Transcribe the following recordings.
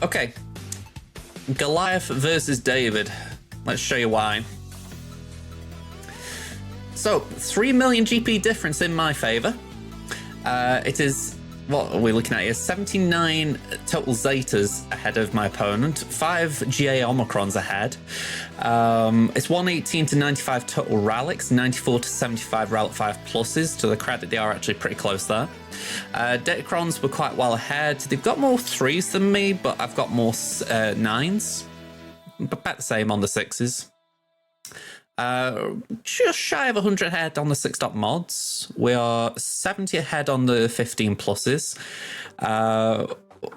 Okay. Goliath versus David. Let's show you why. So, 3 million GP difference in my favour. It is, what are we looking at here? 79 total Zetas ahead of my opponent, 5 GA Omicrons ahead. It's 118 to 95 total Relics, 94 to 75 Relic 5 pluses. To the credit, they are actually pretty close there. Datacrons were quite well ahead. They've got more 3s than me, but I've got more 9s. But about the same on the 6s. Just shy of 100 ahead on the 6-dot mods. We are 70 ahead on the 15 pluses.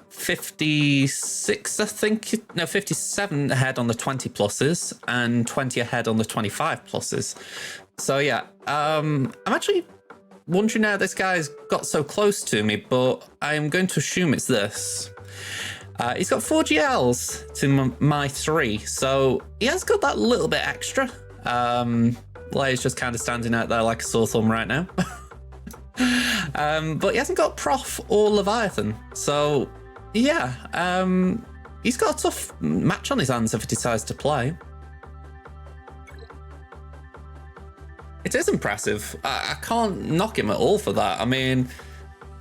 56, I think, no, 57 ahead on the 20 pluses and 20 ahead on the 25 pluses. So yeah, I'm actually wondering how this guy's got so close to me, but I'm going to assume it's this. He's got 4 GLs to my 3, so he has got that little bit extra. Leia's just kind of standing out there like a sore thumb right now. But he hasn't got Prof or Leviathan, so yeah, he's got a tough match on his hands if he decides to play. It is impressive. I can't knock him at all for that. I mean,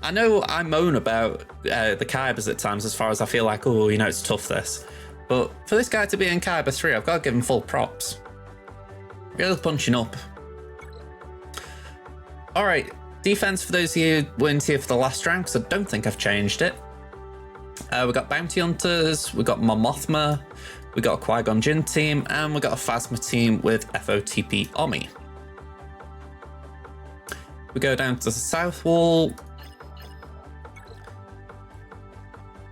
I know I moan about the Kybers at times as far as I feel like, oh, you know, it's tough this. But for this guy to be in Kyber 3, I've got to give him full props. Really punching up. All right, defense for those of you who weren't here for the last round, because I don't think I've changed it. We got Bounty Hunters, we got Momothma, we got a Qui-Gon Jinn team, and we got a Phasma team with FOTP Omi. We go down to the south wall.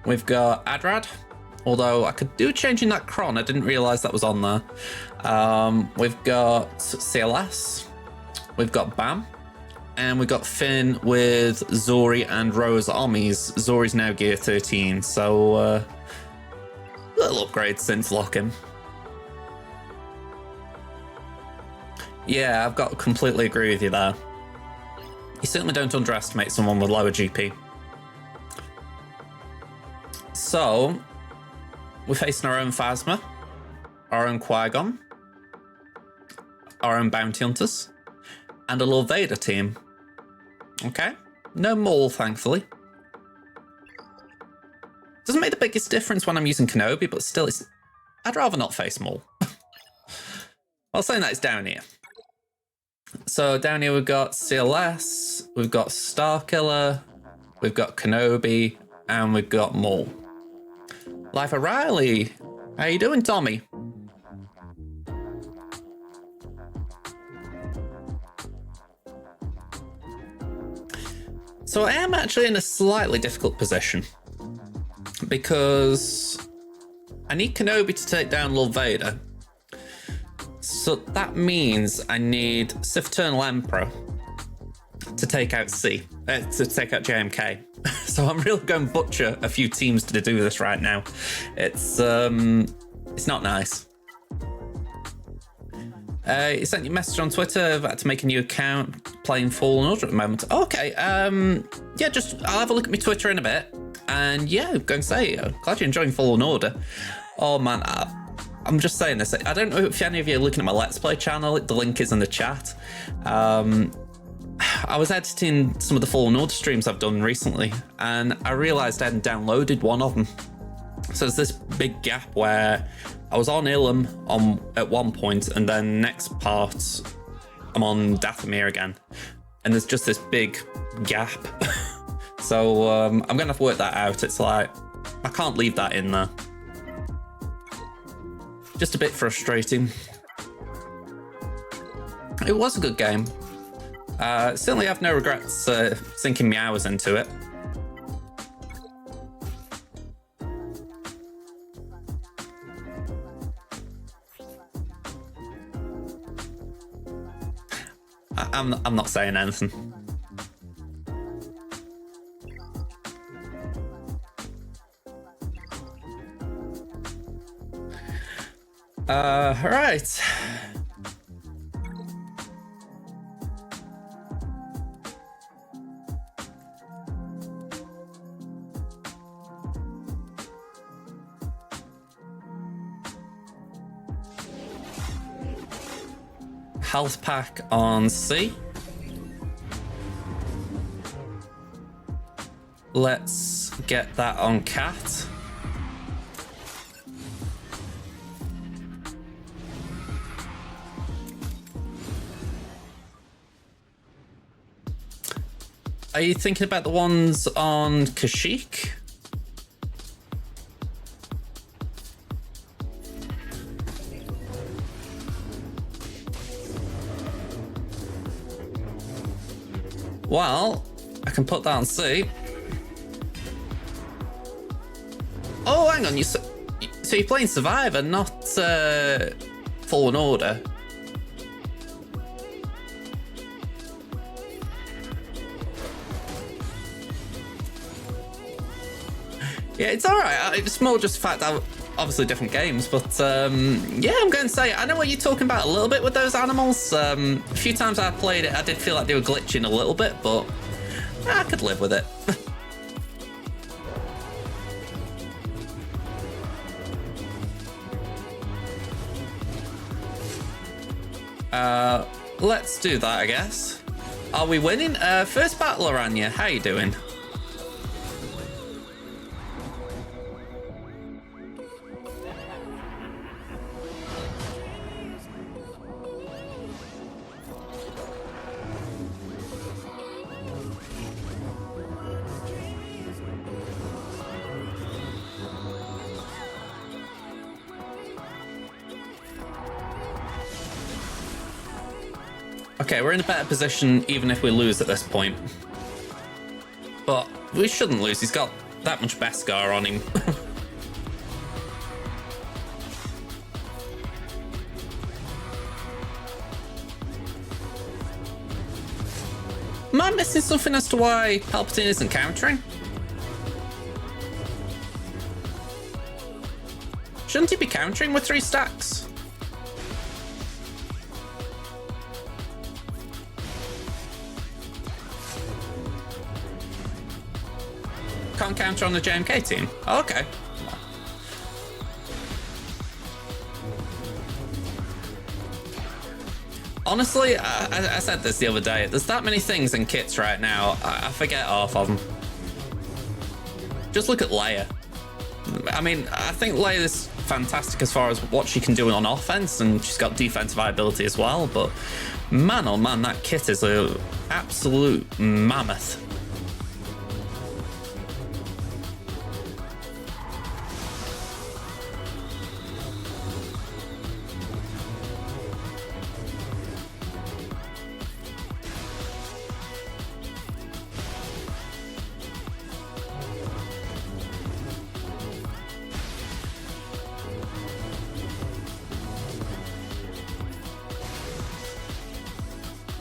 We've got Adrad, although I could do changing that Kron, I didn't realise that was on there. We've got CLS, we've got Bam, and we've got Finn with Zori and Rose Omis. Zori's now gear 13, so little upgrade since locking. Yeah, I've got to completely agree with you there. You certainly don't underestimate someone with lower GP. So, we're facing our own Phasma, our own Qui-Gon, our own Bounty Hunters, and a Lord Vader team. Okay, no Maul, thankfully. Doesn't make the biggest difference when I'm using Kenobi, but still, I'd rather not face Maul. Well, saying that, it's down here. So down here we've got CLS, we've got Starkiller, we've got Kenobi, and we've got Maul. Life O'Reilly, how you doing, Tommy? So I am actually in a slightly difficult position because I need Kenobi to take down Lord Vader. So that means I need Sith Eternal Emperor to take out to take out JMK. So I'm really going to butcher a few teams to do this right now. It's not nice. You sent your message on Twitter. I've had to make a new account playing Fallen Order at the moment. Okay, yeah, I'll have a look at my Twitter in a bit. And yeah, I'm going to say, glad you're enjoying Fallen Order. Oh man, I'm just saying this. I don't know if any of you are looking at my Let's Play channel. The link is in the chat. I was editing some of the Fallen Order streams I've done recently, and I realised I hadn't downloaded one of them. So there's this big gap where I was on Ilum at one point, and then next part I'm on Dathomir again, and there's just this big gap. So I'm gonna have to work that out. It's like I can't leave that in there. Just a bit frustrating. It was a good game. Certainly have no regrets sinking my hours into it. I'm not saying anything. Right. Health pack on C. Let's get that on cat. Are you thinking about the ones on Kashyyyk? Well, I can put that on C. Oh, hang on, so you're playing Survivor, not Fallen Order. Yeah, it's alright. It's more just the fact that obviously different games, but yeah, I'm going to say, I know what you're talking about a little bit with those animals. A few times I played it, I did feel like they were glitching a little bit, but I could live with it. Let's do that, I guess. Are we winning? First battle, Aranya, how you doing? Okay, we're in a better position even if we lose at this point. But we shouldn't lose, he's got that much Beskar on him. Am I missing something as to why Palpatine isn't countering? Shouldn't he be countering with 3 stacks? Can't counter on the JMK team? Oh, okay. Honestly, I said this the other day, there's that many things in kits right now, I forget half of them. Just look at Leia. I mean, I think Leia is fantastic as far as what she can do on offense, and she's got defensive viability as well, but man oh man, that kit is an absolute mammoth.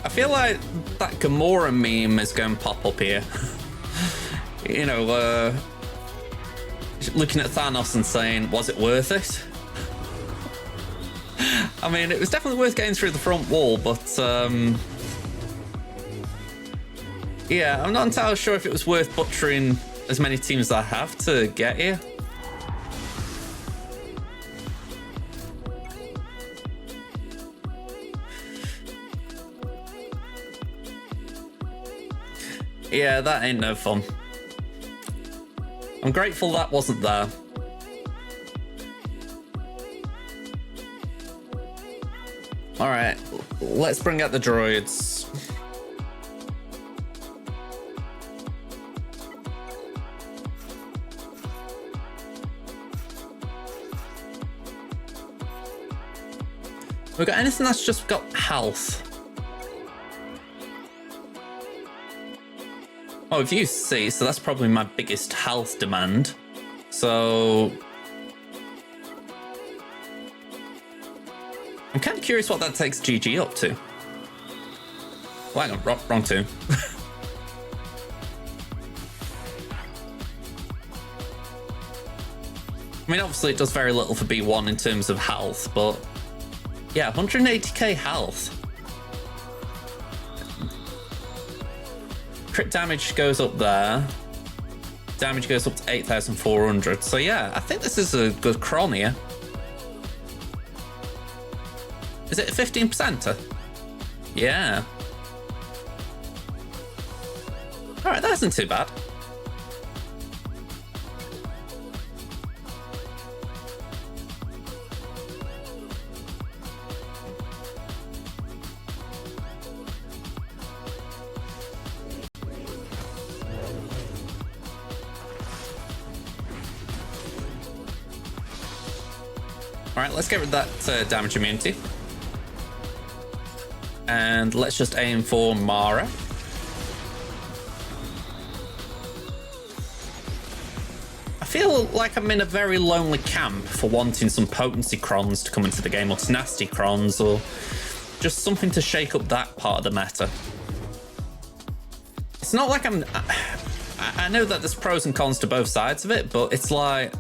I feel like that Gamora meme is going to pop up here. You know, looking at Thanos and saying, was it worth it? I mean, it was definitely worth getting through the front wall, but yeah, I'm not entirely sure if it was worth butchering as many teams as I have to get here. Yeah, that ain't no fun. I'm grateful that wasn't there. Alright, let's bring out the droids. We got anything that's just got health? Oh, we've used C, so that's probably my biggest health demand. So I'm kind of curious what that takes GG up to. Oh, hang on, wrong tune. I mean, obviously it does very little for B1 in terms of health, but yeah, 180k health. Crit damage goes up there. Damage goes up to 8,400. So yeah, I think this is a good cron here. Is it a 15%? Yeah. Alright, that isn't too bad. Alright, let's get rid of that damage immunity. And let's just aim for Mara. I feel like I'm in a very lonely camp for wanting some potency crons to come into the game, or tenacity crons, or just something to shake up that part of the meta. It's not like I know that there's pros and cons to both sides of it, but it's like,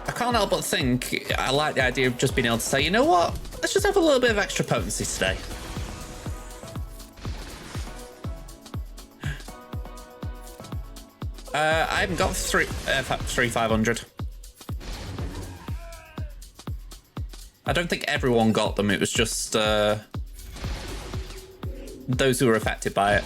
I can't help but think I like the idea of just being able to say, you know what? Let's just have a little bit of extra potency today. I haven't got 3,500. I don't think everyone got them. It was just those who were affected by it.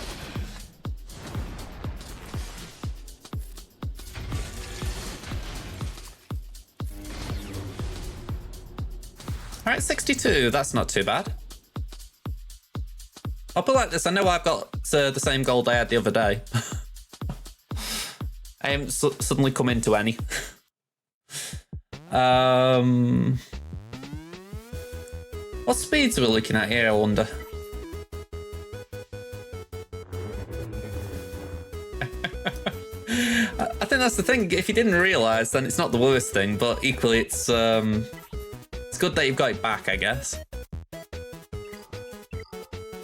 All right, 62, that's not too bad. I'll put it like this, I know I've got the same gold I had the other day. I haven't suddenly come into any. What speeds are we looking at here, I wonder? I think that's the thing, if you didn't realise, then it's not the worst thing, but equally it's good that you've got it back, I guess.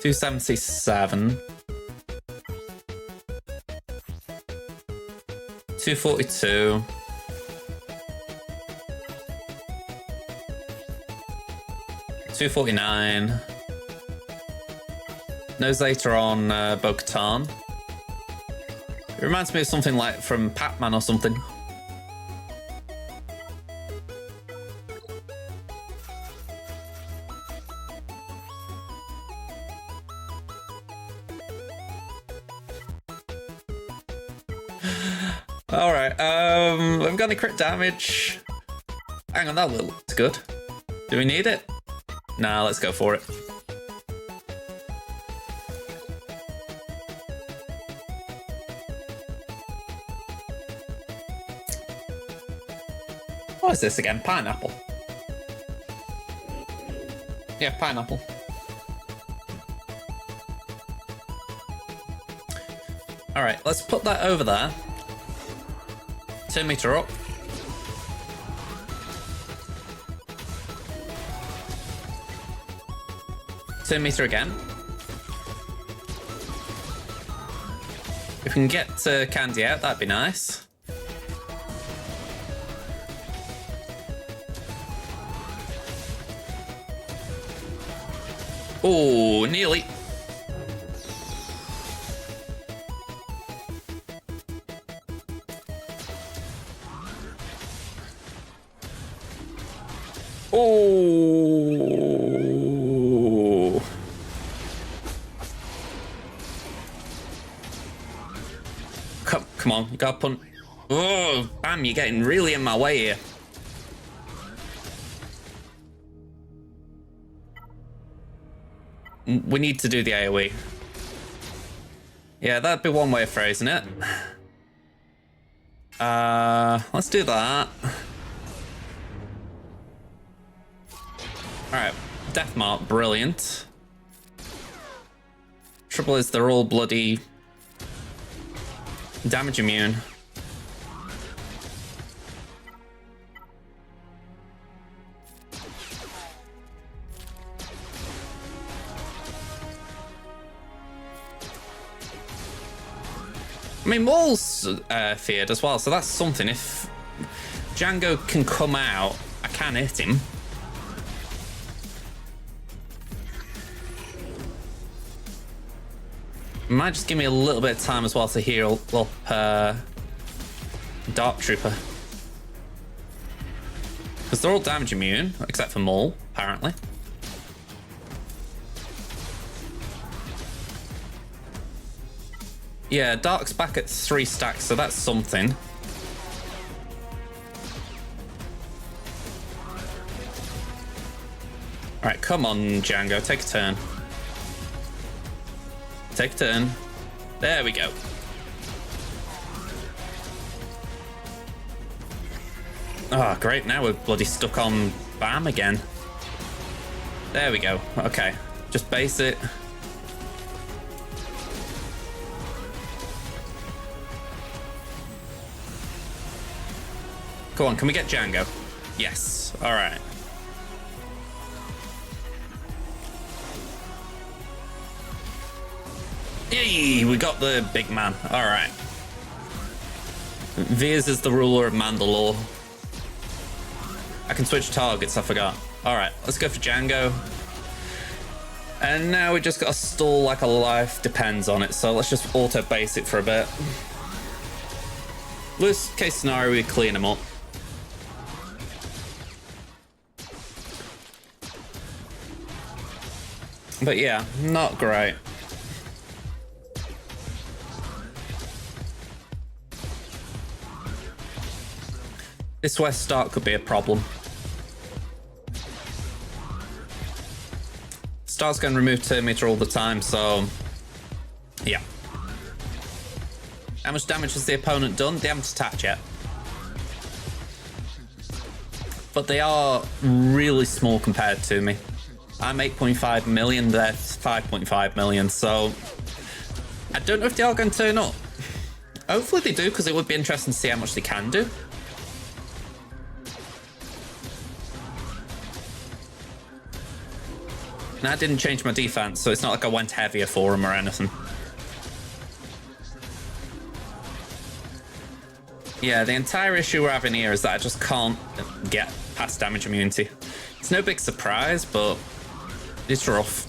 277. 242. 249. No Zeta on Bo-Katan. It reminds me of something like from Pac-Man or something. Alright, I've got any crit damage. Hang on, that looks good. Do we need it? Nah, let's go for it. What is this again? Pineapple. Yeah, pineapple. Alright, let's put that over there. 2 meter up. Two meter again. If we can get Candy out, that'd be nice. Oh, nearly. Oh. Come on, you gotta punt. Oh, bam, you're getting really in my way here. We need to do the AoE. Yeah, that'd be one way of phrasing it. Let's do that. Alright, Death Mark, brilliant. Trouble is they're all bloody damage immune. I mean, Maul's feared as well, so that's something. If Django can come out, I can hit him. Might just give me a little bit of time as well to heal up Dark Trooper. Because they're all damage immune, except for Maul, apparently. Yeah, Dark's back at 3 stacks, so that's something. Alright, come on, Django, take a turn. Take a turn. There we go. Oh, great, now we're bloody stuck on BAM again. There we go, okay. Just base it. Go on, can we get Django? Yes, alright. Yay, we got the big man, alright. Veers is the ruler of Mandalore. I can switch targets, I forgot. Alright, let's go for Django. And now we just gotta stall like a life depends on it, so let's just auto base it for a bit. Worst case scenario, we clean him up. But yeah, not great. This west start could be a problem. Star's going to remove turn meter all the time, so yeah. How much damage has the opponent done? They haven't attacked yet. But they are really small compared to me. I'm 8.5 million, they're 5.5 million, so I don't know if they are going to turn up. Hopefully they do, because it would be interesting to see how much they can do. And I didn't change my defense, so it's not like I went heavier for them or anything. Yeah, the entire issue we're having here is that I just can't get past damage immunity. It's no big surprise, but it's rough.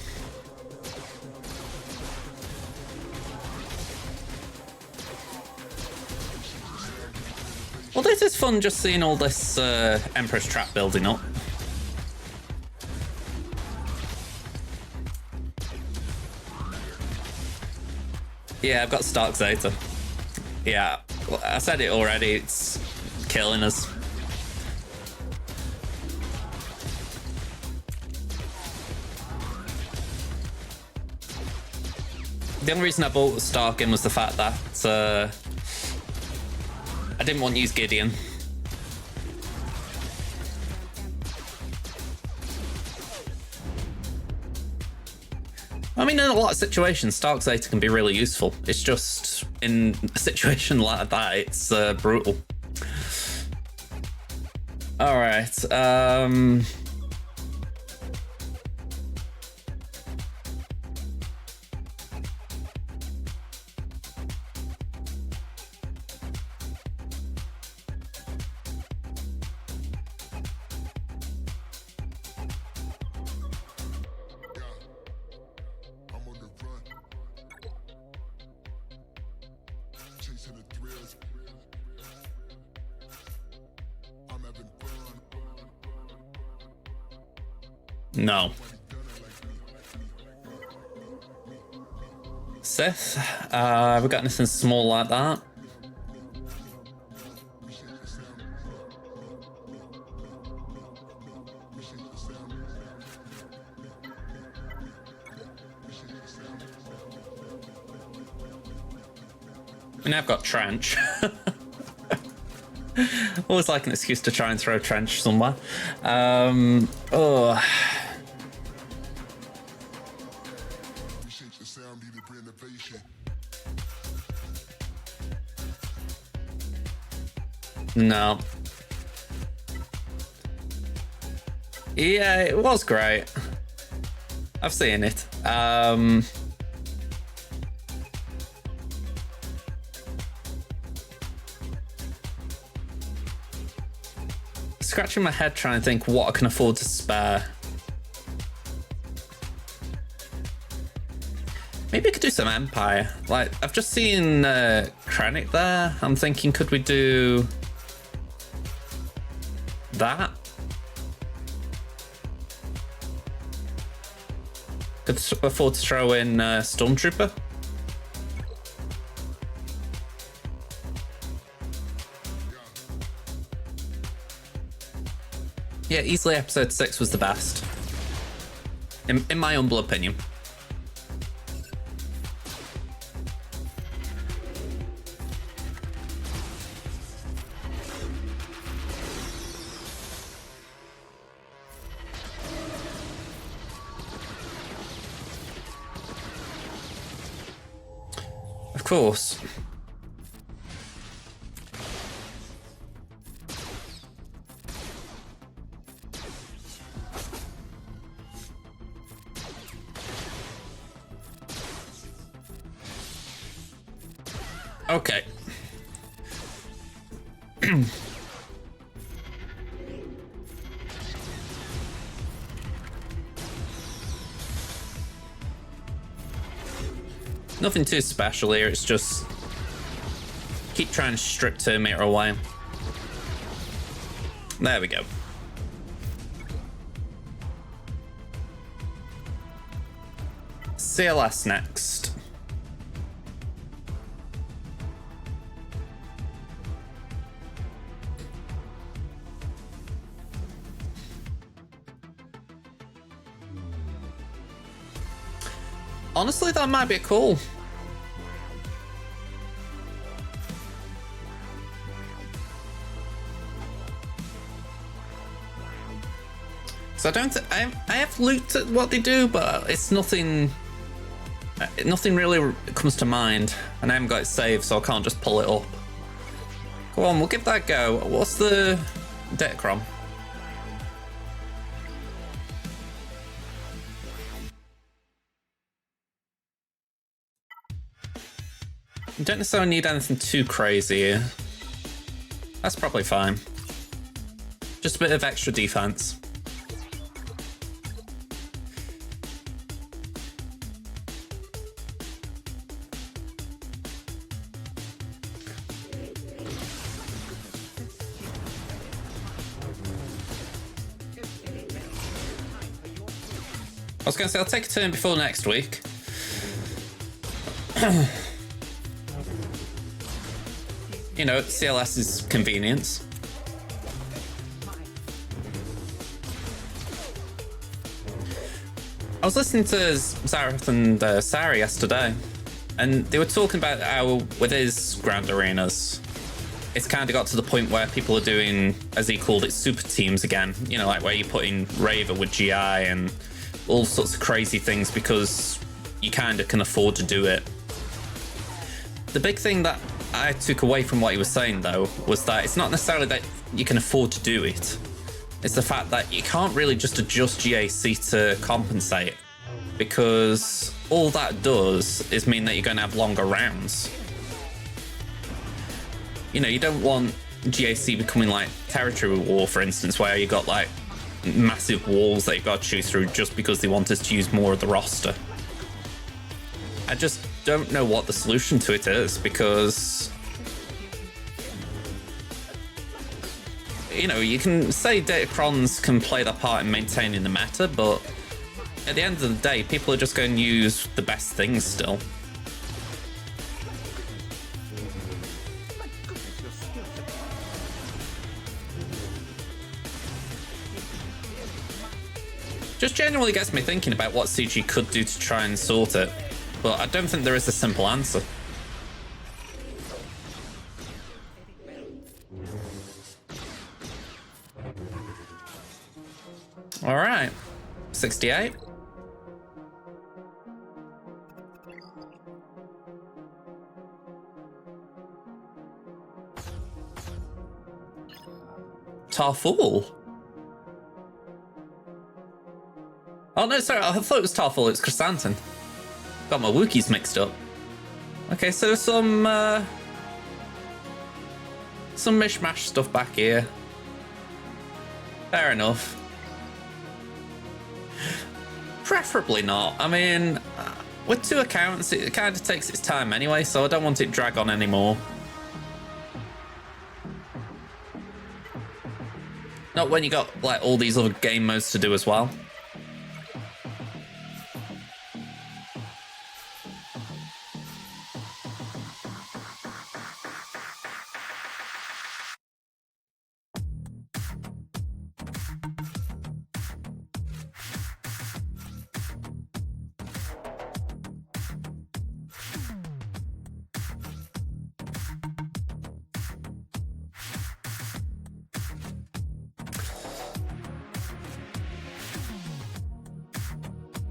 Well, this is fun just seeing all this Emperor's Trap building up. Yeah, I've got Stark Zeta. Yeah, well, I said it already, it's killing us. The only reason I bought Stark in was the fact that I didn't want to use Gideon. I mean, in a lot of situations, Stark Zeta can be really useful. It's just, in a situation like that, it's brutal. Alright, no. Sith, have we got anything small like that? I mean, I've got Trench. Always like an excuse to try and throw Trench somewhere. Oh. No. Yeah, it was great. I've seen it. Scratching my head trying to think what I can afford to spare. Maybe I could do some Empire. Like, I've just seen Krennic there. I'm thinking, could we do that? Could afford to throw in Stormtrooper. Yeah, easily episode 6 was the best. In my humble opinion. Of course. Okay. Nothing too special here, it's just keep trying to strip Terminator away. There we go. CLS next. Honestly, that might be cool. So I don't think I have looked at what they do, but it's nothing. Nothing really comes to mind, and I haven't got it saved, so I can't just pull it up. Go on, we'll give that a go. What's the Datacron? You don't necessarily need anything too crazy here. That's probably fine. Just a bit of extra defense. I was going to say, I'll take a turn before next week. You know, CLS's convenience. I was listening to Zareth and Sari yesterday, and they were talking about how with his ground arenas, it's kind of got to the point where people are doing, as he called it, super teams again. You know, like where you're putting Raver with GI and all sorts of crazy things because you kind of can afford to do it. The big thing that I took away from what he was saying, though, was that it's not necessarily that you can afford to do it. It's the fact that you can't really just adjust GAC to compensate, because all that does is mean that you're going to have longer rounds. You know, you don't want GAC becoming like Territory War, for instance, where you got like massive walls that you've got to choose through just because they want us to use more of the roster. I just don't know what the solution to it is, because you know, you can say Datacrons can play their part in maintaining the meta, but at the end of the day, people are just going to use the best things still. Just generally gets me thinking about what CG could do to try and sort it, but I don't think there is a simple answer. All right, 68. Tarful. Oh no, sorry, I thought it was Tarful, it's Chrysanthemum. Got my Wookiees mixed up. Okay, so some mishmash stuff back here. Fair enough. Preferably not. I mean, with 2 accounts, it kind of takes its time anyway, so I don't want it to drag on anymore. Not when you got like all these other game modes to do as well.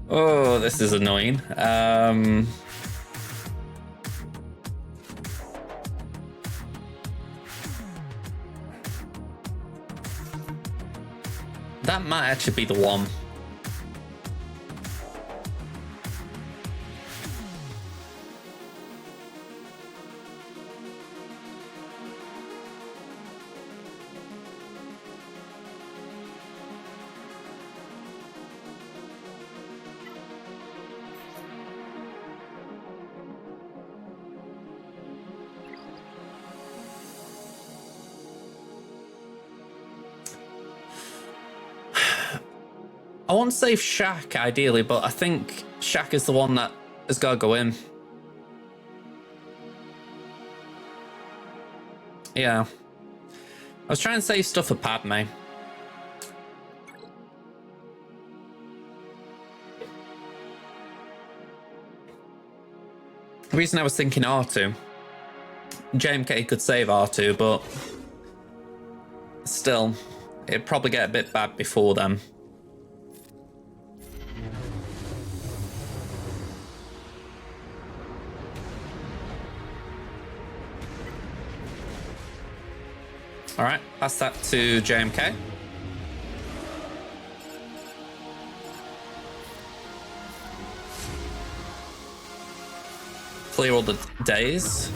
Oh, this is annoying. That might actually be the one. I want to save Shaq ideally, but I think Shaq is the one that has got to go in. Yeah. I was trying to save stuff for Padme. The reason I was thinking R2. JMK could save R2, but still, it'd probably get a bit bad before then. All right, pass that to JMK. Clear all the days.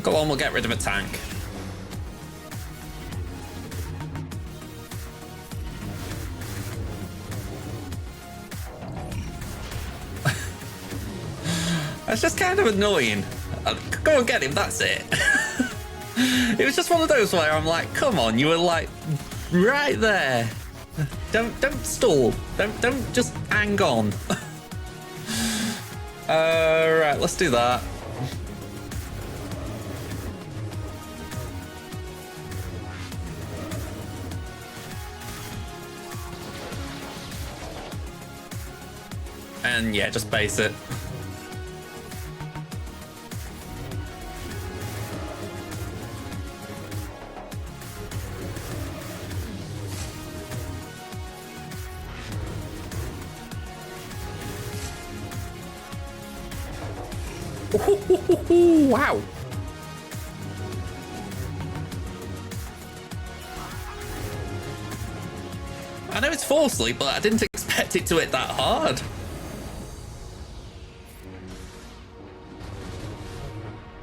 Go on, we'll get rid of a tank. That's just kind of annoying. Go and get him, that's it. It was just one of those where I'm like, come on, you were like right there. Don't stall. Don't just hang on. Right, let's do that. And yeah, just base it. Wow. I know it's Force Leap, but I didn't expect it to hit that hard.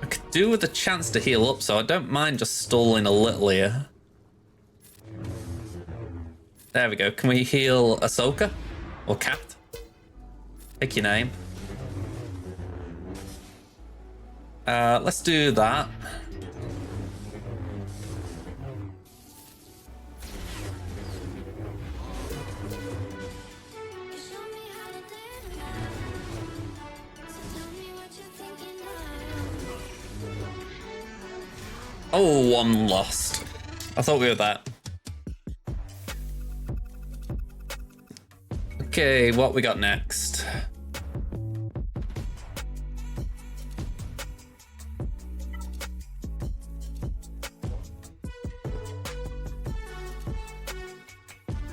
I could do with a chance to heal up, so I don't mind just stalling a little here. There we go. Can we heal Ahsoka? Or Cat? Pick your name. Let's do that. Oh, one lost. I thought we were that. Okay, what we got next?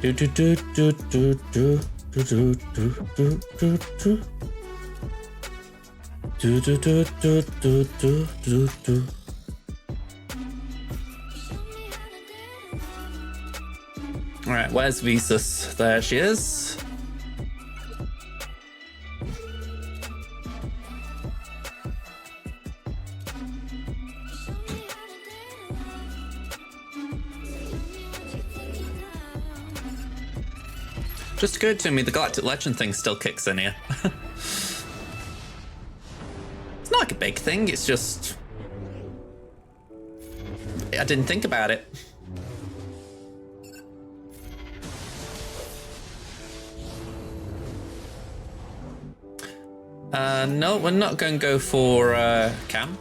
Do do do do do do do do do do do do do do do do do do do. All right, where's Visas? There she is. Just occurred to me the Galactic Legend thing still kicks in here. It's not like a big thing, it's just... I didn't think about it. No, we're not going to go for Cam.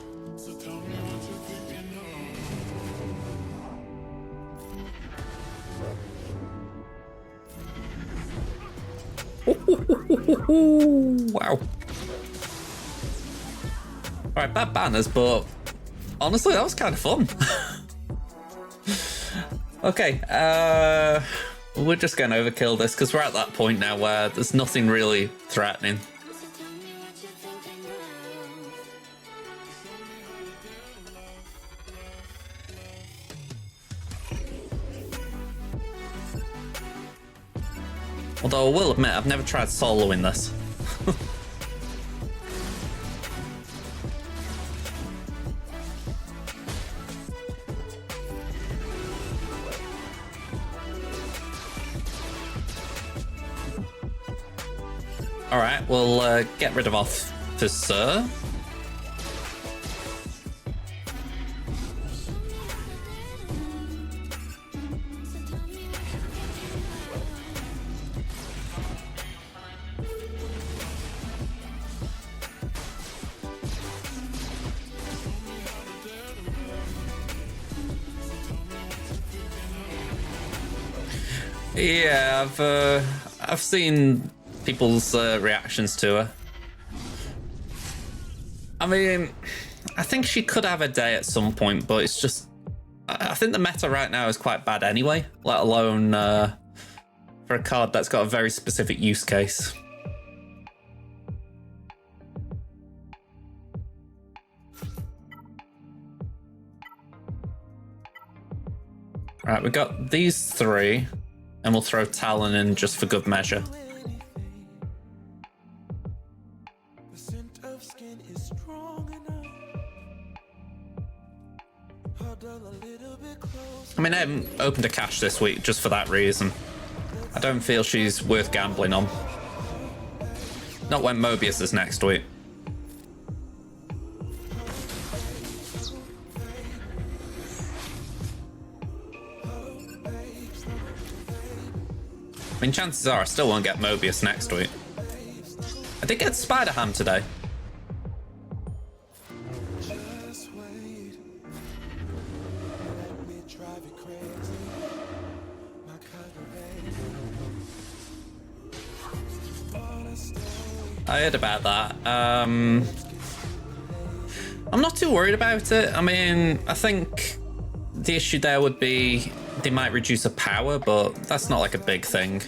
Wow. Alright, bad banners, but honestly, that was kind of fun. Okay, we're just going to overkill this because we're at that point now where there's nothing really threatening. Although I will admit, I've never tried soloing this. Alright, we'll get rid of Officer. Yeah, I've seen people's reactions to her. I mean, I think she could have a day at some point, but it's just, I think the meta right now is quite bad anyway, let alone for a card that's got a very specific use case. Right, we got these three, and we'll throw Talon in just for good measure. I mean, I haven't opened a cache this week just for that reason. I don't feel she's worth gambling on. Not when Mobius is next week. I mean, chances are I still won't get Mobius next week. I did get Spider-Ham today. I heard about that. I'm not too worried about it. I mean, I think the issue there would be they might reduce her power, but that's not like a big thing.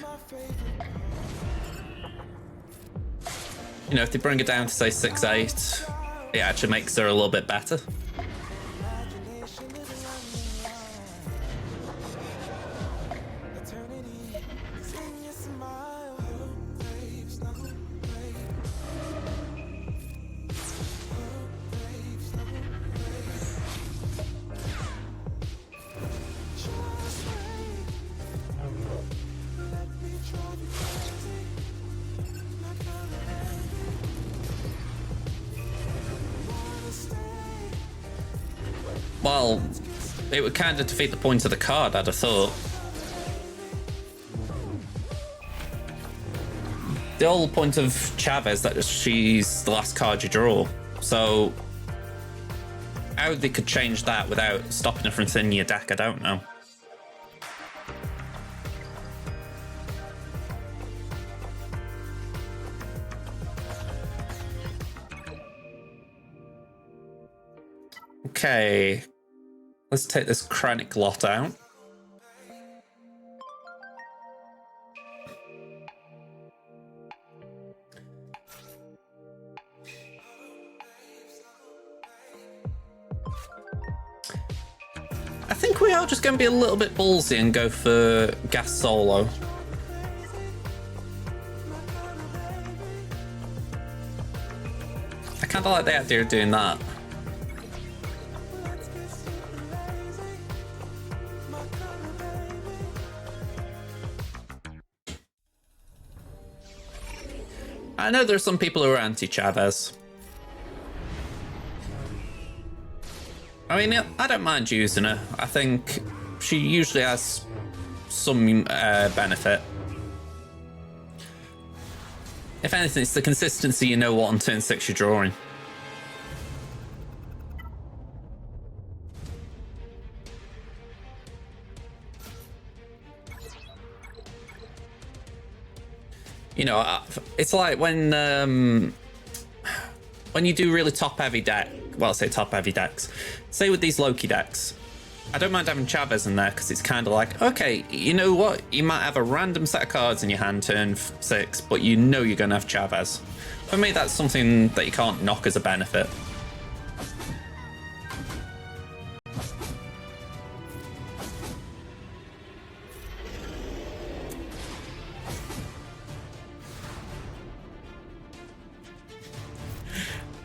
You know, if they bring it down to say 6-8, it actually makes her a little bit better. Well, it would kind of defeat the point of the card, I'd have thought. The whole point of Chavez that she's the last card you draw. So how they could change that without stopping her from thinning your deck, I don't know. Okay, let's take this Chronic lot out. I think we are just going to be a little bit ballsy and go for Gas Solo. I kind of like the idea of doing that. I know there are some people who are anti-Chavez. I mean, I don't mind using her. I think she usually has some benefit. If anything, it's the consistency, you know what on turn 6 you're drawing. You know, it's like when you do really top-heavy deck, well, I say top-heavy decks. Say with these Loki decks, I don't mind having Chavez in there because it's kind of like, okay, you know what? You might have a random set of cards in your hand turn 6, but you know you're going to have Chavez. For me, that's something that you can't knock as a benefit.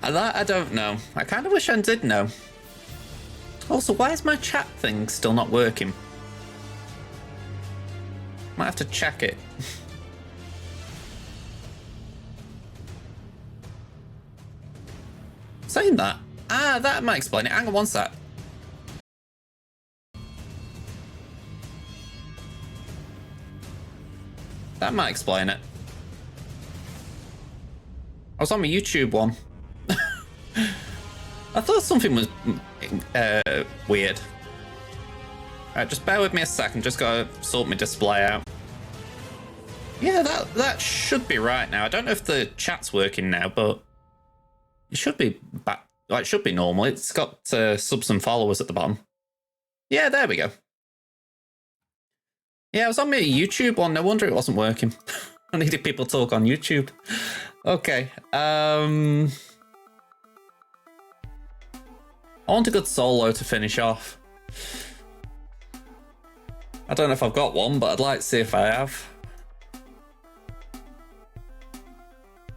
That I don't know. I kind of wish I did know. Also, why is my chat thing still not working? Might have to check it. Saying that. That might explain it. Hang on one sec. That might explain it. I was on my YouTube one. I thought something was weird. Alright, just bear with me a second. Just gotta sort my display out. Yeah, that should be right now. I don't know if the chat's working now, but it should be back. Like, it should be normal. It's got subs and followers at the bottom. Yeah, there we go. Yeah, I was on my YouTube one. No wonder it wasn't working. I needed people to talk on YouTube. Okay. I want a good solo to finish off. I don't know if I've got one, but I'd like to see if I have.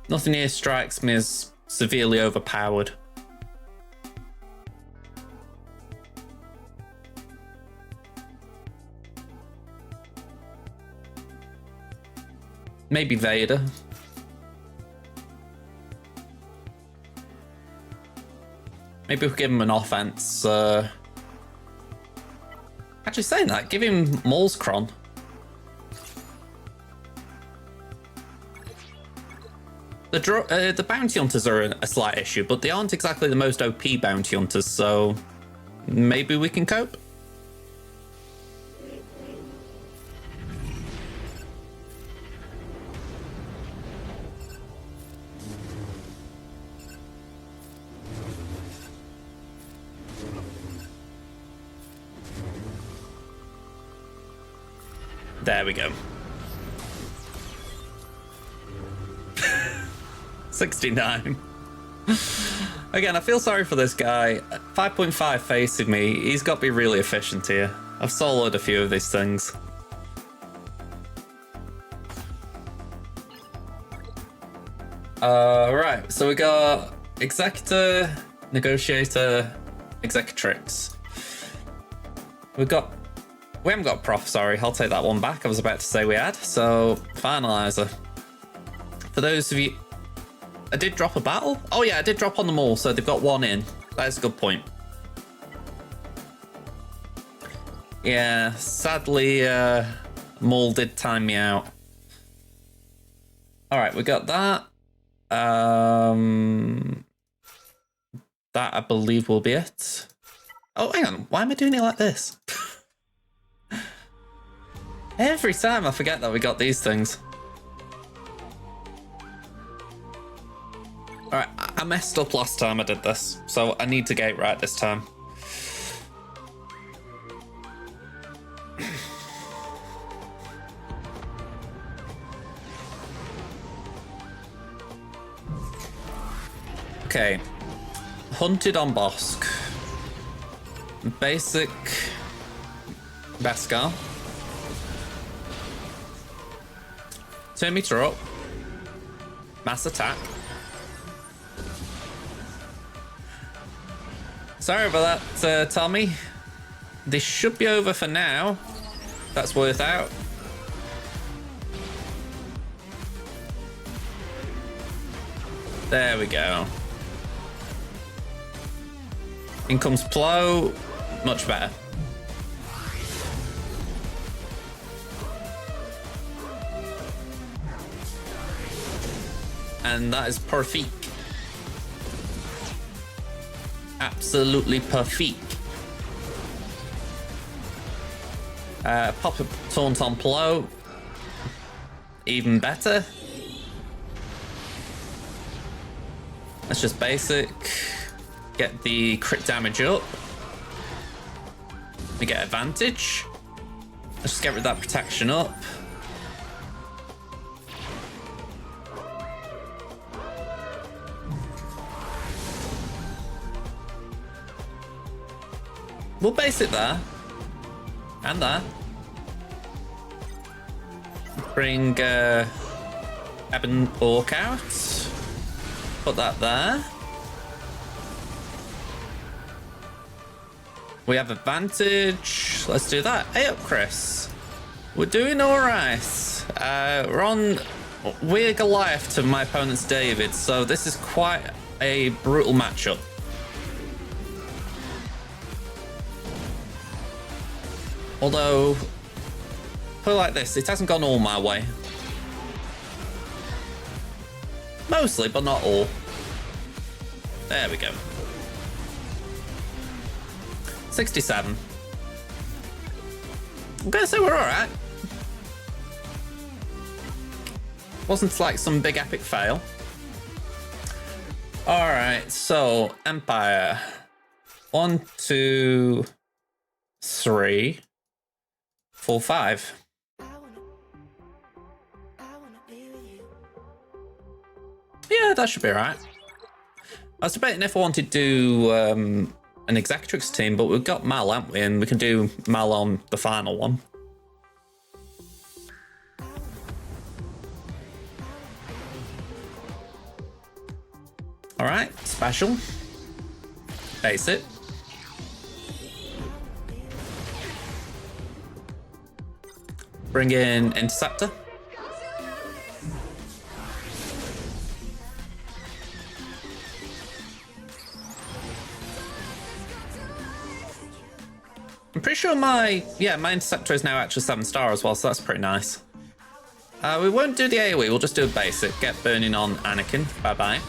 Nothing here strikes me as severely overpowered. Maybe Vader. Maybe we'll give him an offense. Actually, saying that, give him Maulskron. The bounty hunters are a slight issue, but they aren't exactly the most OP bounty hunters, so maybe we can cope. There we go. 69. Again, I feel sorry for this guy. 5.5 facing me. He's got to be really efficient here. I've soloed a few of these things. Right, so we got Executor, Negotiator, Executrix. We haven't got Prof, sorry. I'll take that one back. I was about to say we had. So, Finalizer. For those of you... I did drop a battle? Oh yeah, I did drop on them all, so they've got one in. That is a good point. Yeah, sadly, Maul did time me out. Alright, we got that. That, I believe, will be it. Oh, hang on. Why am I doing it like this? Every time I forget that we got these things. Alright, I messed up last time I did this, so I need to get it right this time. Okay. Hunted on Bosk. Basic Beskar. Turn meter up. Mass attack. Sorry about that, Tommy. This should be over for now. That's worth out. There we go. In comes Plo. Much better. And that is perfect. Absolutely perfect. Pop a taunt on Plo. Even better. That's just basic. Get the crit damage up. We get advantage. Let's just get rid of that protection up. We'll base it there. And there. Bring Ebon Orc out. Put that there. We have advantage. Let's do that. Hey up, Chris. We're doing all right. We're Goliath to my opponent's David, so this is quite a brutal matchup. Although, put it like this, it hasn't gone all my way. Mostly, but not all. There we go. 67. I'm gonna say we're alright. Wasn't like some big epic fail. Alright, so Empire. 1, 2, 3, 4, 5. Yeah, that should be alright. I was debating if I wanted to do an Executrix team, but we've got Mal, haven't we? And we can do Mal on the final one. Alright, special. Base it. Bring in Interceptor. I'm pretty sure my Interceptor is now actually 7-star as well, so that's pretty nice. We won't do the AoE, we'll just do a basic. Get burning on Anakin. Bye-bye.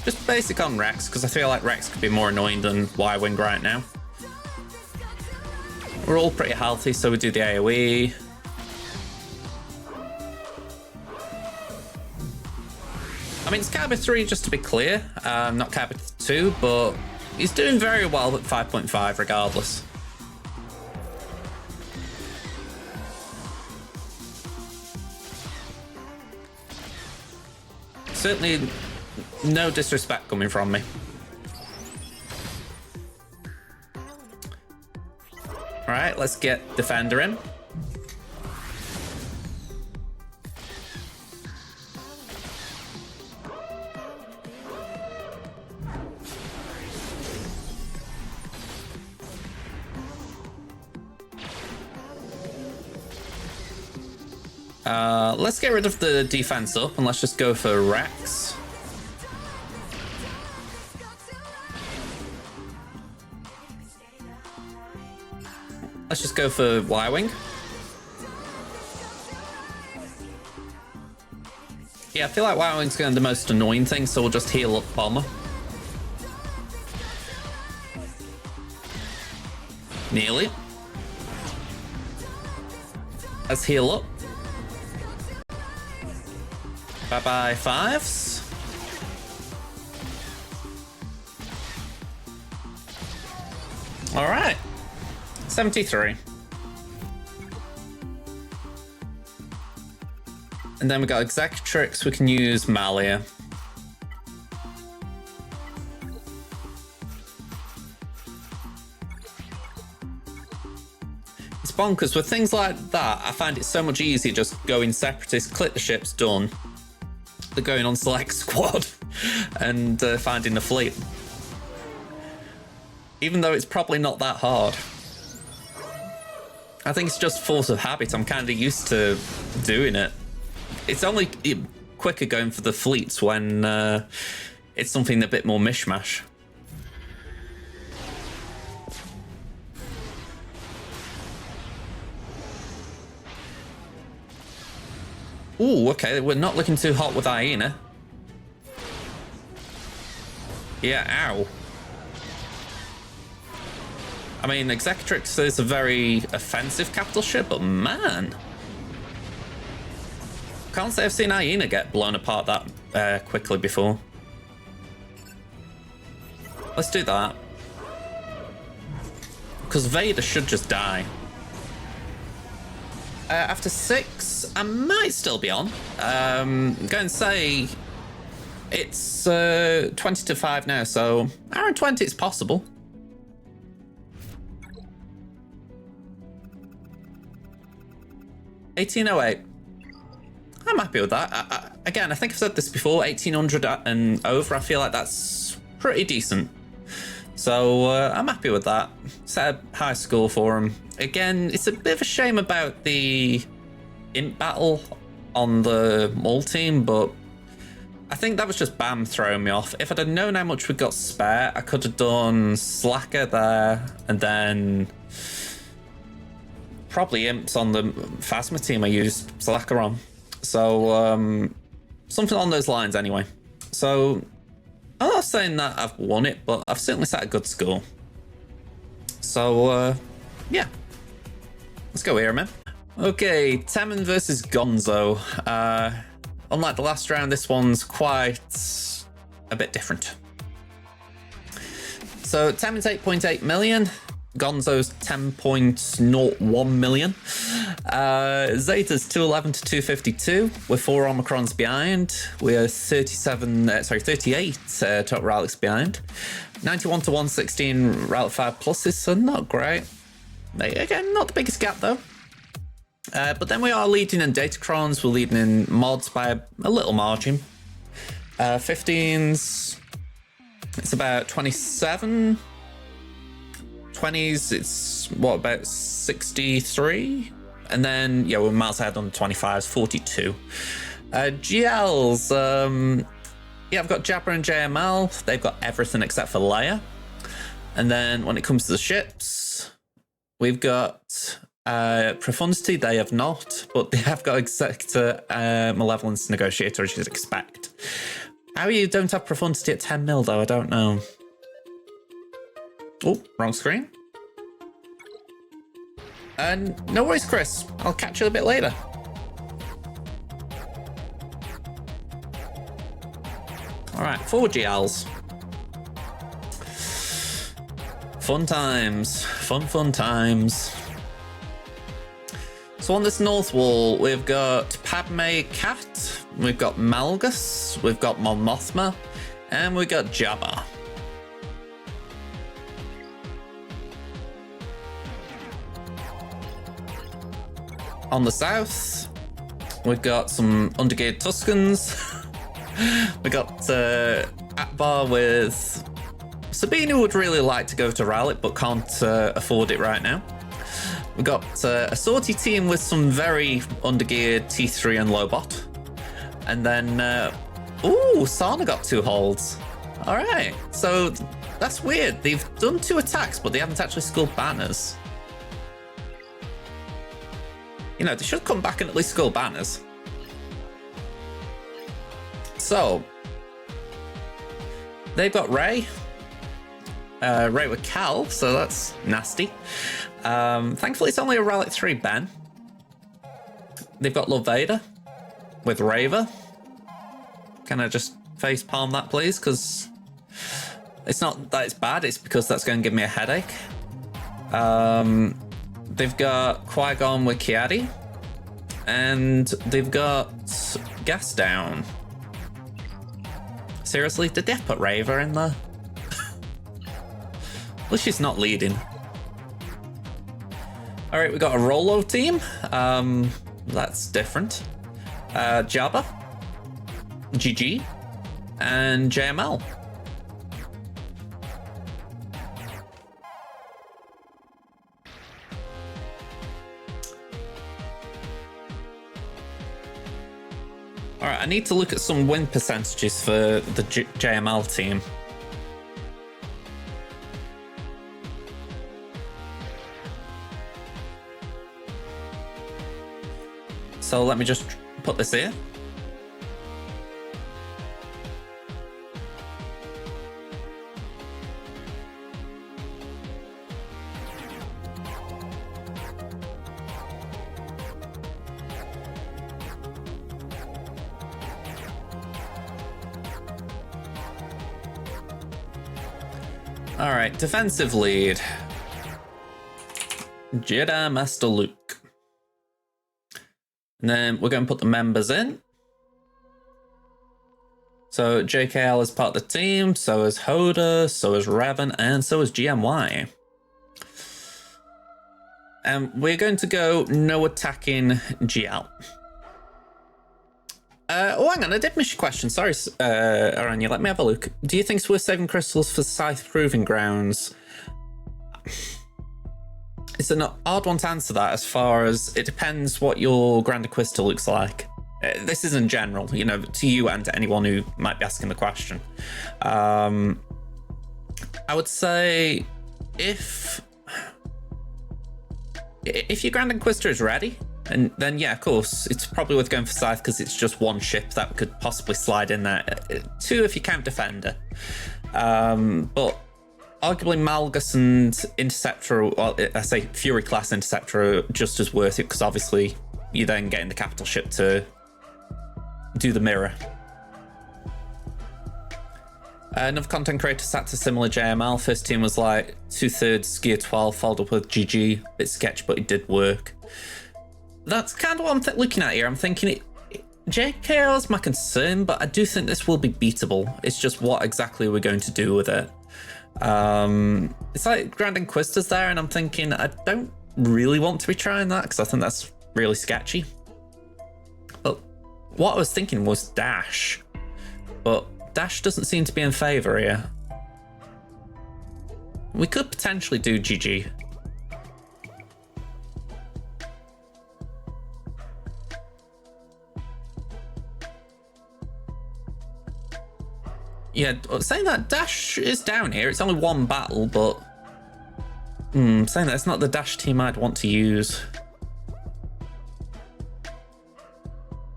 Just basic on Rex, because I feel like Rex could be more annoying than Y-Wing right now. We're all pretty healthy, so we do the AoE. I mean, it's Caliber 3, just to be clear. Not Caliber 2, but he's doing very well at 5.5 regardless. Certainly no disrespect coming from me. Alright, let's get Defender in. Let's get rid of the defense up and let's just go for Rex. Let's just go for Y-Wing. Yeah, I feel like Y-Wing's going to be the most annoying thing, so we'll just heal up Bomber. Nearly. Let's heal up. Bye-bye, 5s. All right. 73. And then we got Executrix, we can use Malia. It's bonkers, with things like that, I find it so much easier just going Separatist, click the ships, done. They're going on select squad and finding the fleet. Even though it's probably not that hard. I think it's just force of habit. I'm kind of used to doing it. It's only quicker going for the fleets when it's something a bit more mishmash. Ooh, okay, we're not looking too hot with Hyena. Yeah, ow. I mean, Executrix is a very offensive capital ship, but man. Can't say I've seen Hyena get blown apart that quickly before. Let's do that. because Vader should just die. After 6, I might still be on. I'm going to say it's 20 to 5 now, so around 20 it's possible. $18.08. I'm happy with that. Again, I think I've said this before, 1800 and over, I feel like that's pretty decent. So I'm happy with that. Set a high score for him. Again, it's a bit of a shame about the imp battle on the mall team, but I think that was just Bam throwing me off. If I'd have known how much we got spare, I could have done Slacker there, and then probably imps on the Phasma team I used Slacker on. So something on those lines anyway. So I'm not saying that I've won it, but I've certainly set a good score. So yeah, let's go here, man. Okay, Temmin versus Gonzo. Unlike the last round, this one's quite a bit different. So Temmin's 8.8 million. Gonzo's 10.01 million. Zeta's 211 to 252 with 4 Omicrons behind. We're 38 top relics behind. 91 to 116 relic 5 pluses, so not great. Again, not the biggest gap though. But then we are leading in Datacrons, we're leading in mods by a little margin. 15s, it's about 27. 20s, it's what, about 63? And then, yeah, we're miles ahead on the 25s, 42. GLs, yeah, I've got Jabba and JML. They've got everything except for Leia. And then when it comes to the ships, we've got Profundity, they have not, but they have got Executor, Malevolence Negotiator, as you'd expect. How you don't have Profundity at 10 mil, though, I don't know. Oh, wrong screen. No worries, Chris. I'll catch you a bit later. All right, 4 GLs. Fun times. Fun times. So on this north wall, we've got Padme Cat, we've got Malgus, we've got Mon Mothma, and we've got Jabba. On the south, we've got some undergeared Tuscans. We got Akbar with Sabine, who would really like to go to Rowlet but can't afford it right now. We got a sortie team with some very undergeared T3 and Lobot. And then, ooh, Sana got 2 holds. All right, so that's weird. They've done 2 attacks, but they haven't actually scored banners. You know, they should come back and at least score banners. So, they've got Rey. Rey with Cal, so that's nasty. Thankfully, it's only a Relic 3 ban. They've got Love Vader with Raver. Can I just face palm that, please? Because it's not that it's bad, it's because that's going to give me a headache. They've got Qui-Gon with Kiadi. And they've got Gas Down. Seriously, did they put Raver in there? At least she's not leading. All right, we got a Rolo team. That's different. Jabba, GG, and JML. All right, I need to look at some win percentages for the JML team. So let me just put this here. All right, defensive lead. Jedi Master Luke. And then we're going to put the members in. So JKL is part of the team, so is Hoda, so is Revan, and so is GMY. And we're going to go no attacking GL. Oh, hang on, I did miss your question. Sorry, Aranya, let me have a look. Do you think it's worth saving crystals for Scythe Proving Grounds? It's an odd one to answer that, as far as it depends what your Grand Inquisitor looks like. This is in general, you know, to you and to anyone who might be asking the question. I would say if your Grand Inquisitor is ready, and then yeah, of course, it's probably worth going for Scythe because it's just one ship that could possibly slide in there. Two if you count Defender. But arguably Malgus and Interceptor, well, I say Fury class Interceptor are just as worth it because obviously you're then getting the capital ship to do the mirror. Another content creator sat to similar JML. First team was like 2/3 Gear 12 followed up with GG. Bit sketch, but it did work. That's kind of what I'm looking at here. I'm thinking JKL is my concern, but I do think this will be beatable. It's just what exactly we're going to do with it. It's like Grand Inquisitor's there, and I'm thinking I don't really want to be trying that because I think that's really sketchy. But what I was thinking was Dash, but Dash doesn't seem to be in favour here. We could potentially do GG. Yeah, saying that Dash is down here. It's only one battle, but saying that it's not the Dash team I'd want to use.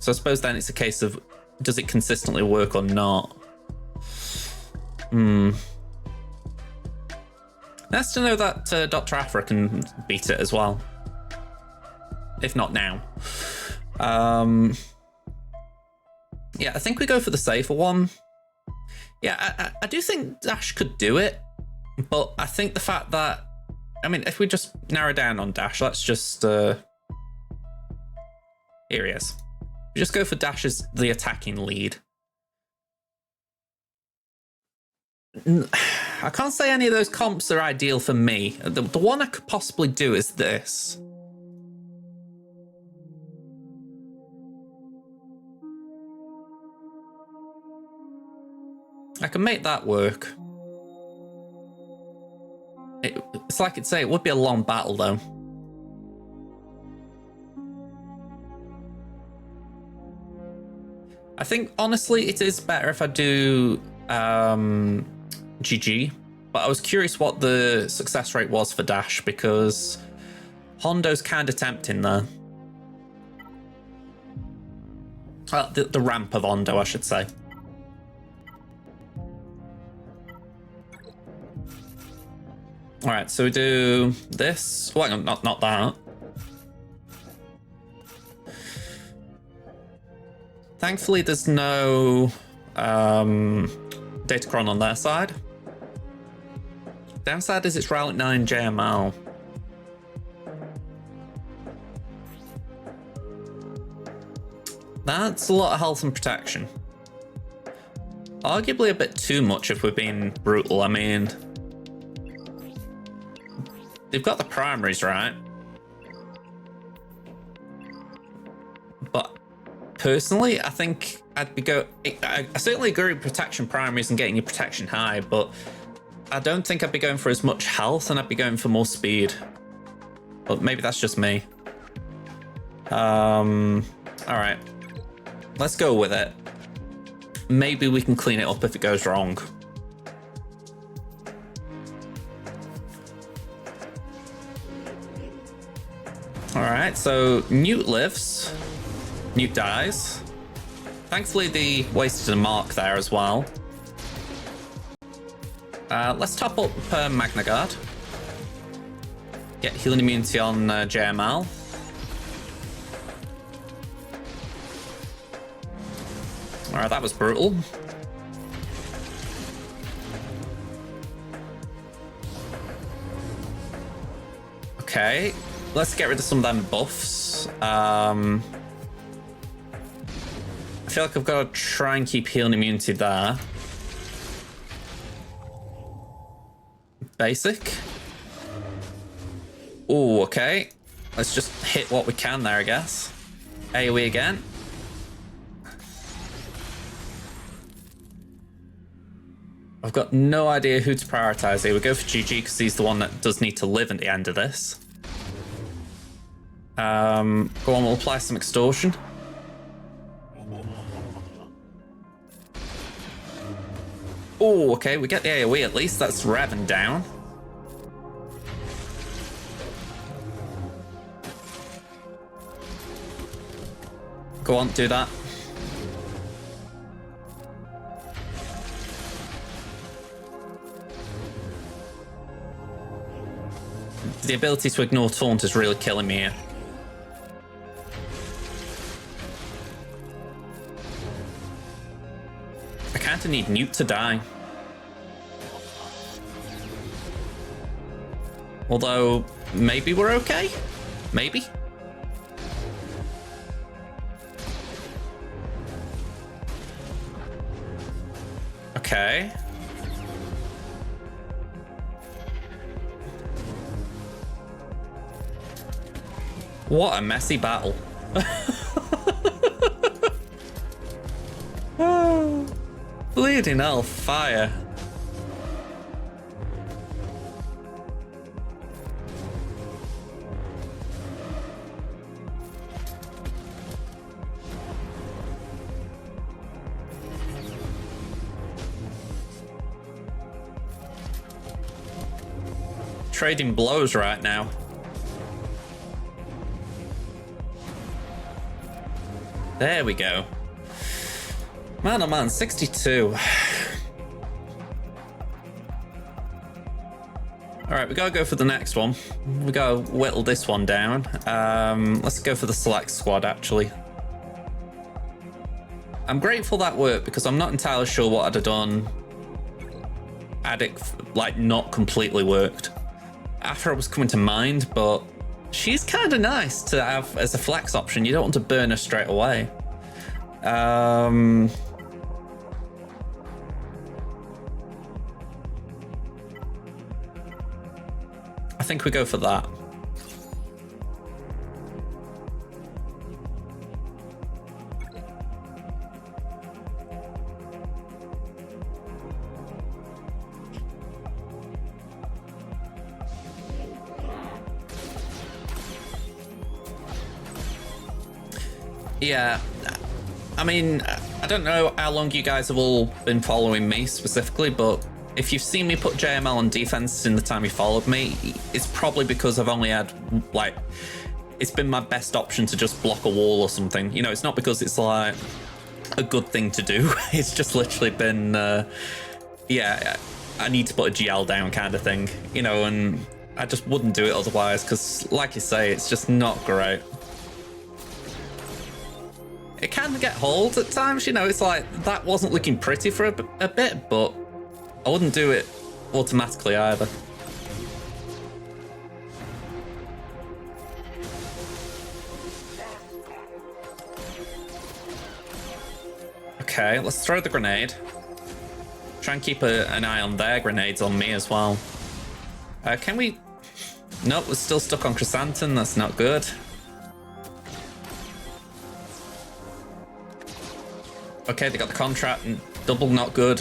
So I suppose then it's a case of, does it consistently work or not? Nice to know that Dr. Afra can beat it as well. If not now. Yeah, I think we go for the safer one. Yeah, I do think Dash could do it, but I think the fact that, I mean, if we just narrow down on Dash, let's just, here he is. We just go for Dash as the attacking lead. I can't say any of those comps are ideal for me. The one I could possibly do is this. I can make that work. It's like I'd say, it would be a long battle though. I think honestly it is better if I do GG, but I was curious what the success rate was for Dash because Hondo's kind of tempting there. Well, the ramp of Hondo, I should say. All right, so we do this. Well, not that. Thankfully, there's no Datacron on their side. Downside is it's Route 9 JML. That's a lot of health and protection. Arguably a bit too much if we're being brutal. I mean, they've got the primaries, right? But personally, I think I'd be I certainly agree with protection primaries and getting your protection high, but I don't think I'd be going for as much health and I'd be going for more speed. But maybe that's just me. All right, let's go with it. Maybe we can clean it up if it goes wrong. All right, so Newt lives, Newt dies. Thankfully, they wasted a mark there as well. Let's top up Magna Guard. Get healing immunity on JML. All right, that was brutal. Okay, let's get rid of some of them buffs. I feel like I've got to try and keep healing immunity there. Basic. Oh, okay. Let's just hit what we can there, I guess. AoE again. I've got no idea who to prioritize here. We go for GG because he's the one that does need to live at the end of this. Go on, we'll apply some extortion. Oh, okay, we get the AoE at least. That's revving down. Go on, do that. The ability to ignore taunt is really killing me here. I kind of need Newt to die. Although, maybe we're okay? Maybe? Okay. What a messy battle. Oh, bleeding hell, fire. Trading blows right now. There we go. Man, oh man, 62. Alright, we gotta go for the next one. We gotta whittle this one down. Let's go for the select squad, actually. I'm grateful that worked because I'm not entirely sure what I'd have done had it, like, not completely worked. After I was coming to mind, but she's kind of nice to have as a flex option. You don't want to burn her straight away. I think we go for that. Yeah, I mean, I don't know how long you guys have all been following me specifically, but if you've seen me put JML on defense in the time you followed me, it's probably because I've only had, like, it's been my best option to just block a wall or something. You know, it's not because it's like a good thing to do. It's just literally been, yeah, I need to put a GL down kind of thing, you know, and I just wouldn't do it otherwise because, like you say, it's just not great. It can get hold at times, you know, it's like, that wasn't looking pretty for a bit, but I wouldn't do it automatically either. Okay, let's throw the grenade. Try and keep an eye on their grenades on me as well. Can we... Nope, we're still stuck on Chrysanthemum, that's not good. Okay, they got the contract and double, not good.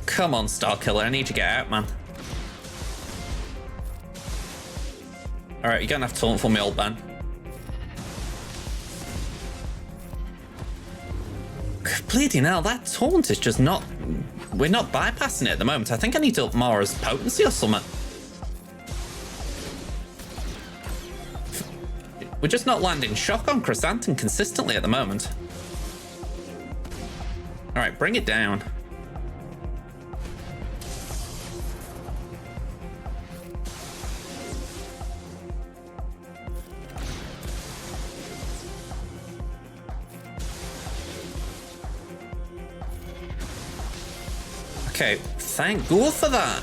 Come on, Star Killer, I need you to get out, man. Alright, you're gonna have to taunt for me, old man. Bleeding hell, that taunt is just not... We're not bypassing it at the moment. I think I need to up Mara's potency or something. We're just not landing shock on Chrysanthemum consistently at the moment. Alright, bring it down. Okay, thank God for that.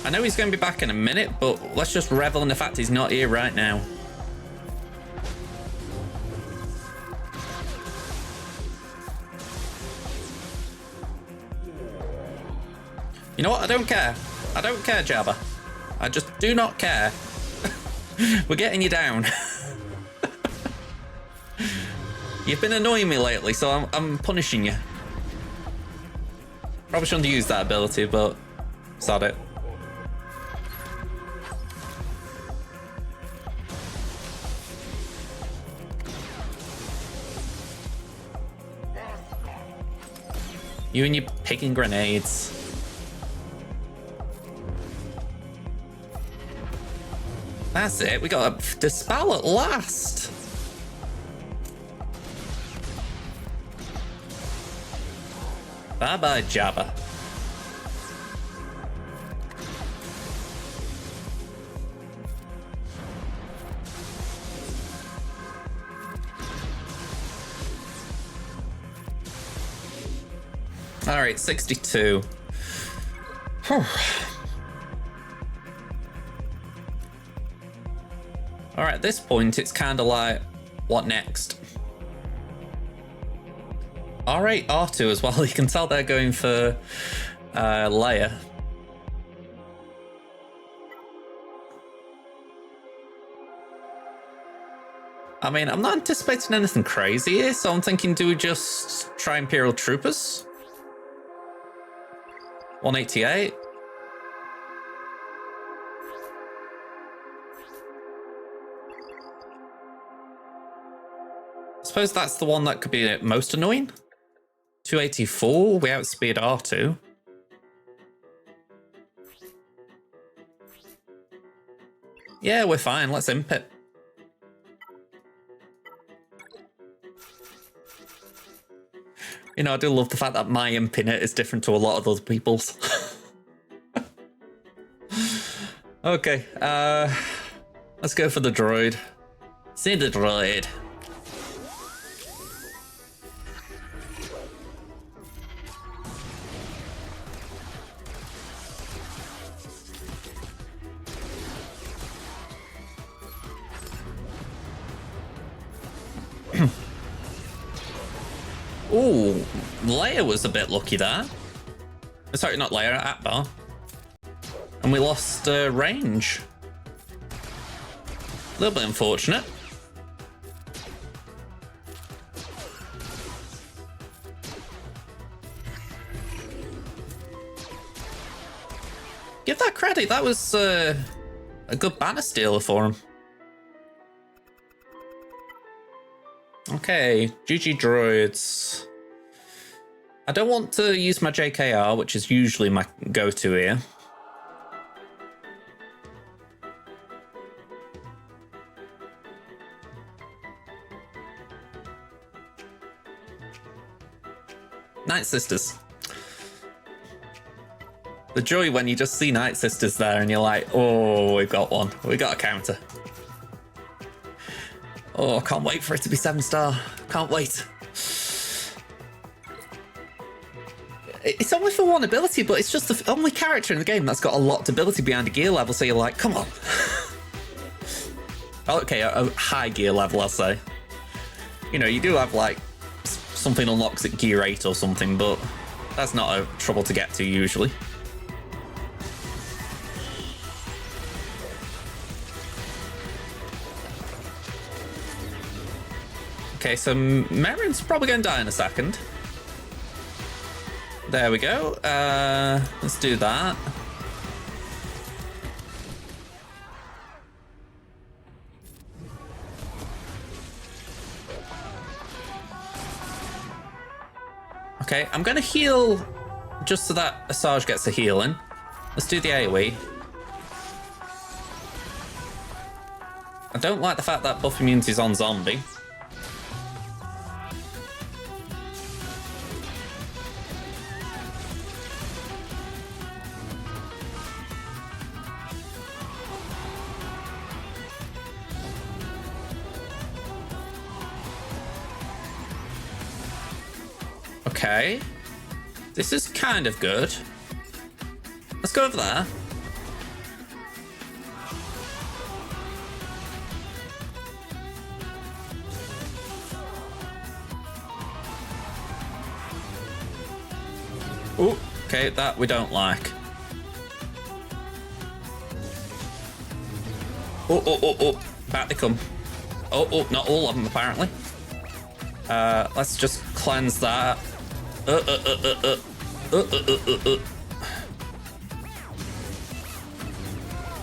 I know he's going to be back in a minute, but let's just revel in the fact he's not here right now. You know what? I don't care. I don't care, Jabba. I just do not care. We're getting you down. You've been annoying me lately, so I'm punishing you. Probably shouldn't have used that ability, but sod it. You and your picking grenades. That's it, we got a dispel at last. Bye-bye, Jabba. All right, 62. Whew. All right, at this point, it's kind of like, what next? R8, R2 as well. You can tell they're going for Leia. I mean, I'm not anticipating anything crazy here, so I'm thinking, do we just try Imperial Troopers? 188. I suppose that's the one that could be most annoying. 284, we outspeed R2. Yeah, we're fine, let's imp it. You know, I do love the fact that my imp in it is different to a lot of other people's. Okay, let's go for the droid. See the droid. Ooh, Leia was a bit lucky there. Sorry, not Leia, Akbar. And we lost range. A little bit unfortunate. Give that credit, that was a good banner stealer for him. Okay, GG droids. I don't want to use my JKR, which is usually my go-to here. Night Sisters. The joy when you just see Night Sisters there and you're like, oh, we've got one. We got a counter. Oh, I can't wait for it to be 7-star. Can't wait. It's only for one ability, but it's just the only character in the game that's got a lot of ability behind a gear level, so you're like, come on. Okay, a high gear level, I'll say. You know, you do have, like, something unlocks at gear 8 or something, but that's not a trouble to get to, usually. Okay, so Merrin's probably going to die in a second. There we go. Let's do that. Okay, I'm going to heal just so that Asajj gets a heal in. Let's do the AoE. I don't like the fact that buff immunity is on zombie. Okay. This is kind of good. Let's go over there. Oh, okay, that we don't like. Oh, back they come. Oh, not all of them, apparently. Let's just cleanse that.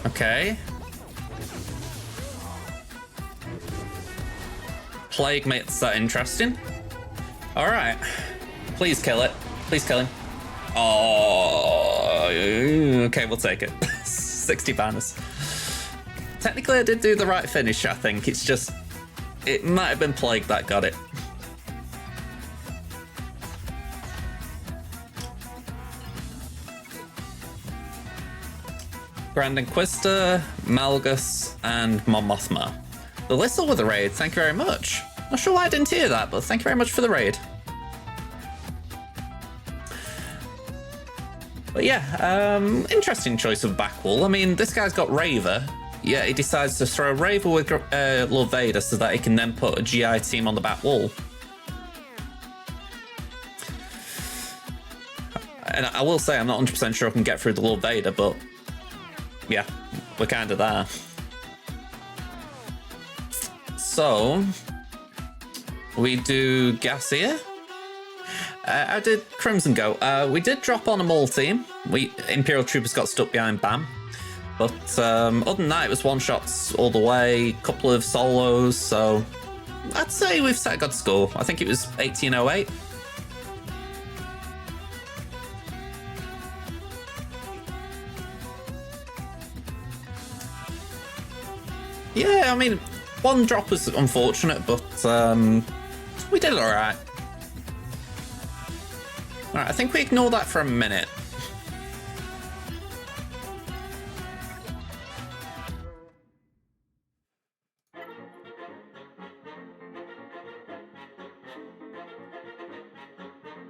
Okay. Plague makes that interesting. Alright. Please kill it. Please kill him. Oh, okay, we'll take it. 60 banners. Technically, I did do the right finish, I think. It's just, it might have been Plague that got it. Grand Inquisitor, Malgus, and Mon Mothma. The Listle with the raid, thank you very much. Not sure why I didn't hear that, but thank you very much for the raid. But yeah, interesting choice of back wall. I mean, this guy's got Raver. Yeah, he decides to throw Raver with Lord Vader so that he can then put a GI team on the back wall. And I will say I'm not 100% sure I can get through the Lord Vader, but yeah, we're kind of there. So, we do gas here. How did Crimson go? We did drop on a Maul team. Imperial Troopers got stuck behind BAM. But other than that, it was one-shots all the way, couple of solos, so I'd say we've set a good score. I think it was 1808. Yeah, I mean, one drop was unfortunate, but we did all right. All right, I think we ignore that for a minute.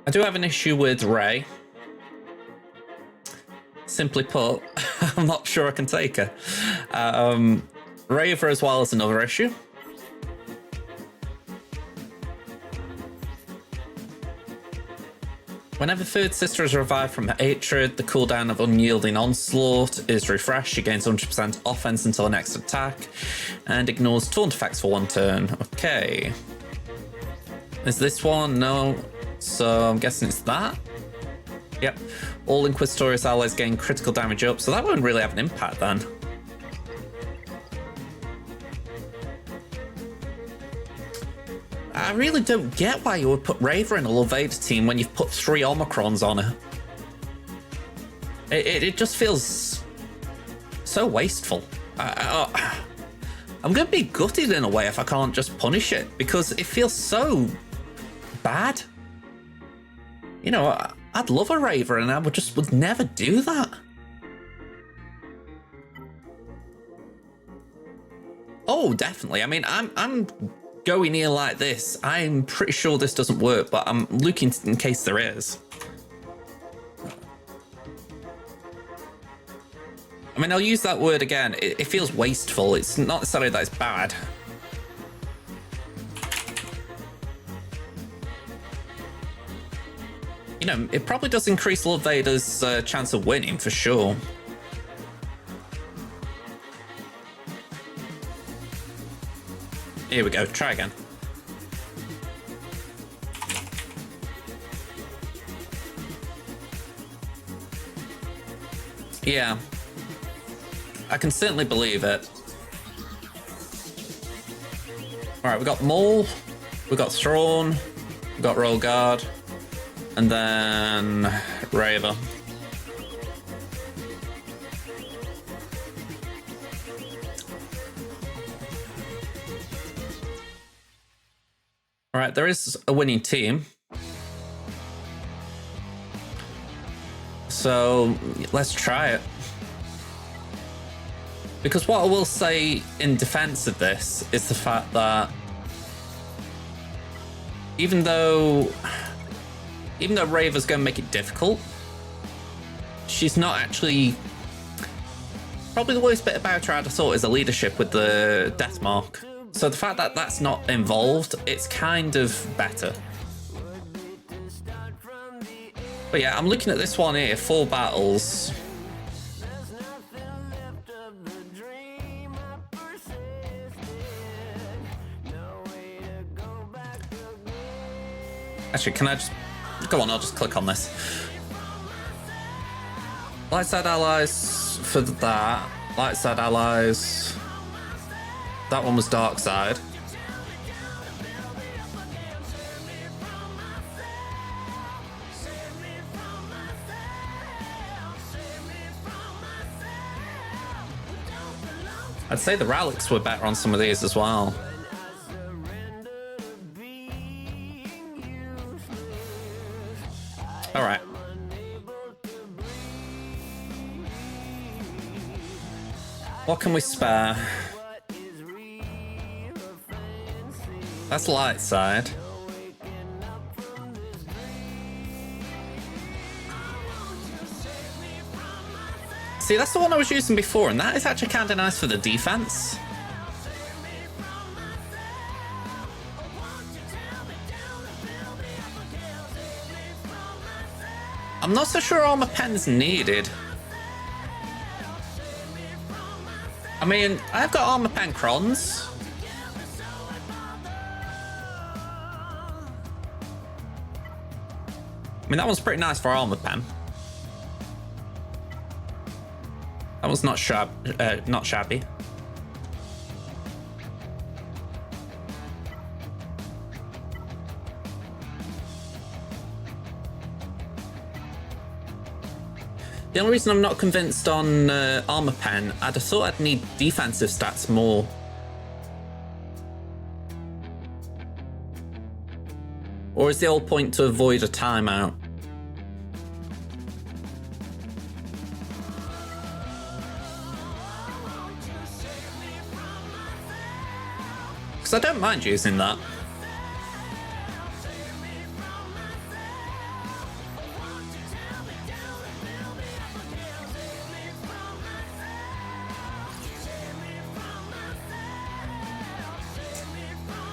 I do have an issue with Rey. Simply put, I'm not sure I can take her. Raver as well is another issue. Whenever Third Sister is revived from Hatred, the cooldown of Unyielding Onslaught is refreshed. She gains 100% offense until the next attack and ignores taunt effects for one turn. Okay. Is this one? No. So I'm guessing it's that. Yep. All Inquisitorious allies gain critical damage up, so that won't really have an impact then. I really don't get why you would put Raver in a Lord Vader team when you've put 3 Omicrons on her. It just feels so wasteful. I'm going to be gutted in a way if I can't just punish it, because it feels so bad. You know, I'd love a Raver and I would never do that. Oh, definitely. I mean, I'm going here like this. I'm pretty sure this doesn't work, but I'm looking in case there is. I mean, I'll use that word again. It feels wasteful. It's not necessarily that it's bad. You know, it probably does increase Lord Vader's chance of winning, for sure. Here we go, try again. Yeah. I can certainly believe it. Alright, we got Maul, we got Thrawn, we got Royal Guard, and then Raver. All right, there is a winning team. So let's try it. Because what I will say in defense of this is the fact that even though even though Raver's going to make it difficult, she's not actually... Probably the worst bit about her, I'd have thought, is the leadership with the death mark. So the fact that that's not involved, it's kind of better. But yeah, I'm looking at this one here, 4 battles. Actually, can I just... Go on, I'll just click on this. Light side allies for that. Light side allies. That one was dark side. I'd say the relics were better on some of these as well. All right. What can we spare? That's light side. See, that's the one I was using before, and that is actually kind of nice for the defense. I'm not so sure armor pen's needed. I mean, I've got armor pen crons. I mean, that one's pretty nice for armor pen. That one's not shabby. The only reason I'm not convinced on armor pen, I'd have thought I'd need defensive stats more. Or is the whole point to avoid a timeout? Because I don't mind using that.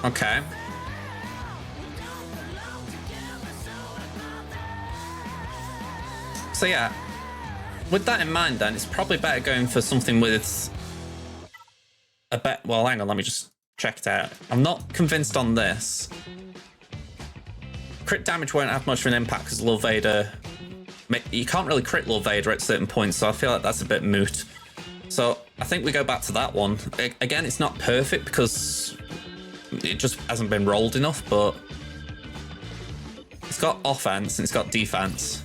Okay. So yeah, with that in mind then, it's probably better going for something with a bet. Well, hang on, let me just check it out. I'm not convinced on this. Crit damage won't have much of an impact because Lord Vader... You can't really crit Lord Vader at certain points, so I feel like that's a bit moot. So I think we go back to that one. Again, it's not perfect because it just hasn't been rolled enough, but it's got offense and it's got defense.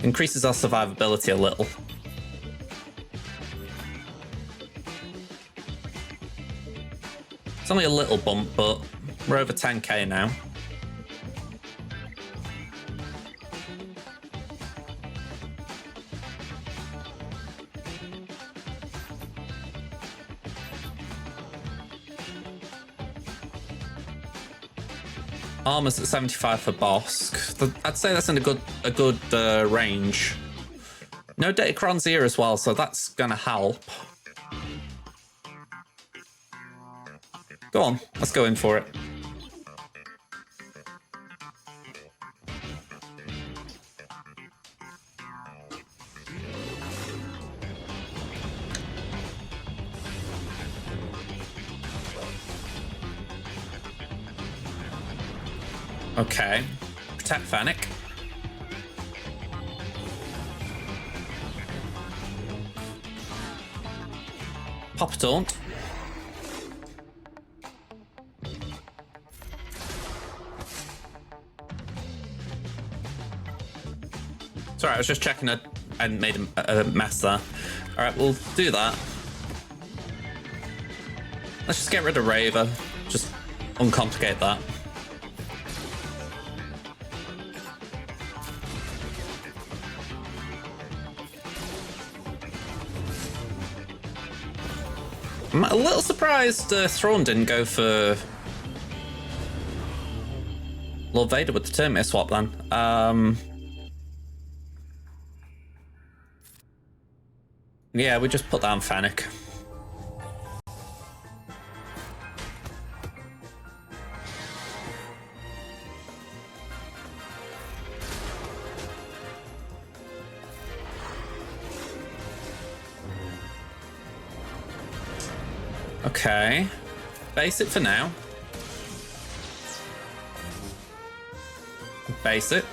Increases our survivability a little. It's only a little bump, but we're over 10k now. Armor's at 75 for Bosk. I'd say that's in a good range. No Datacrons here as well, so that's gonna help. Go on, let's go in for it. Okay, protect Fennec. Pop a taunt. Sorry, I was just checking and made a mess there. All right, we'll do that. Let's just get rid of Raver. Just uncomplicate that. I'm a little surprised Thrawn didn't go for Lord Vader with the Temmin swap then. Yeah, we just put down Fennec. Okay. Base it for now. Base it.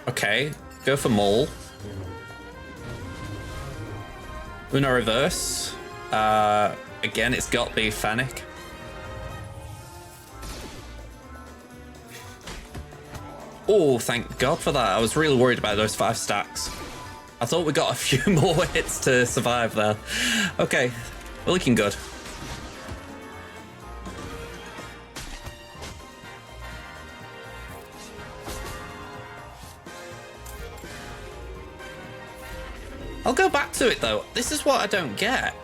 Okay, go for Maul. Uno reverse. Again, it's got to be Fennec. Oh, thank God for that. I was really worried about those 5 stacks. I thought we got a few more hits to survive there. Okay, we're looking good. I'll go back to it though. This is what I don't get.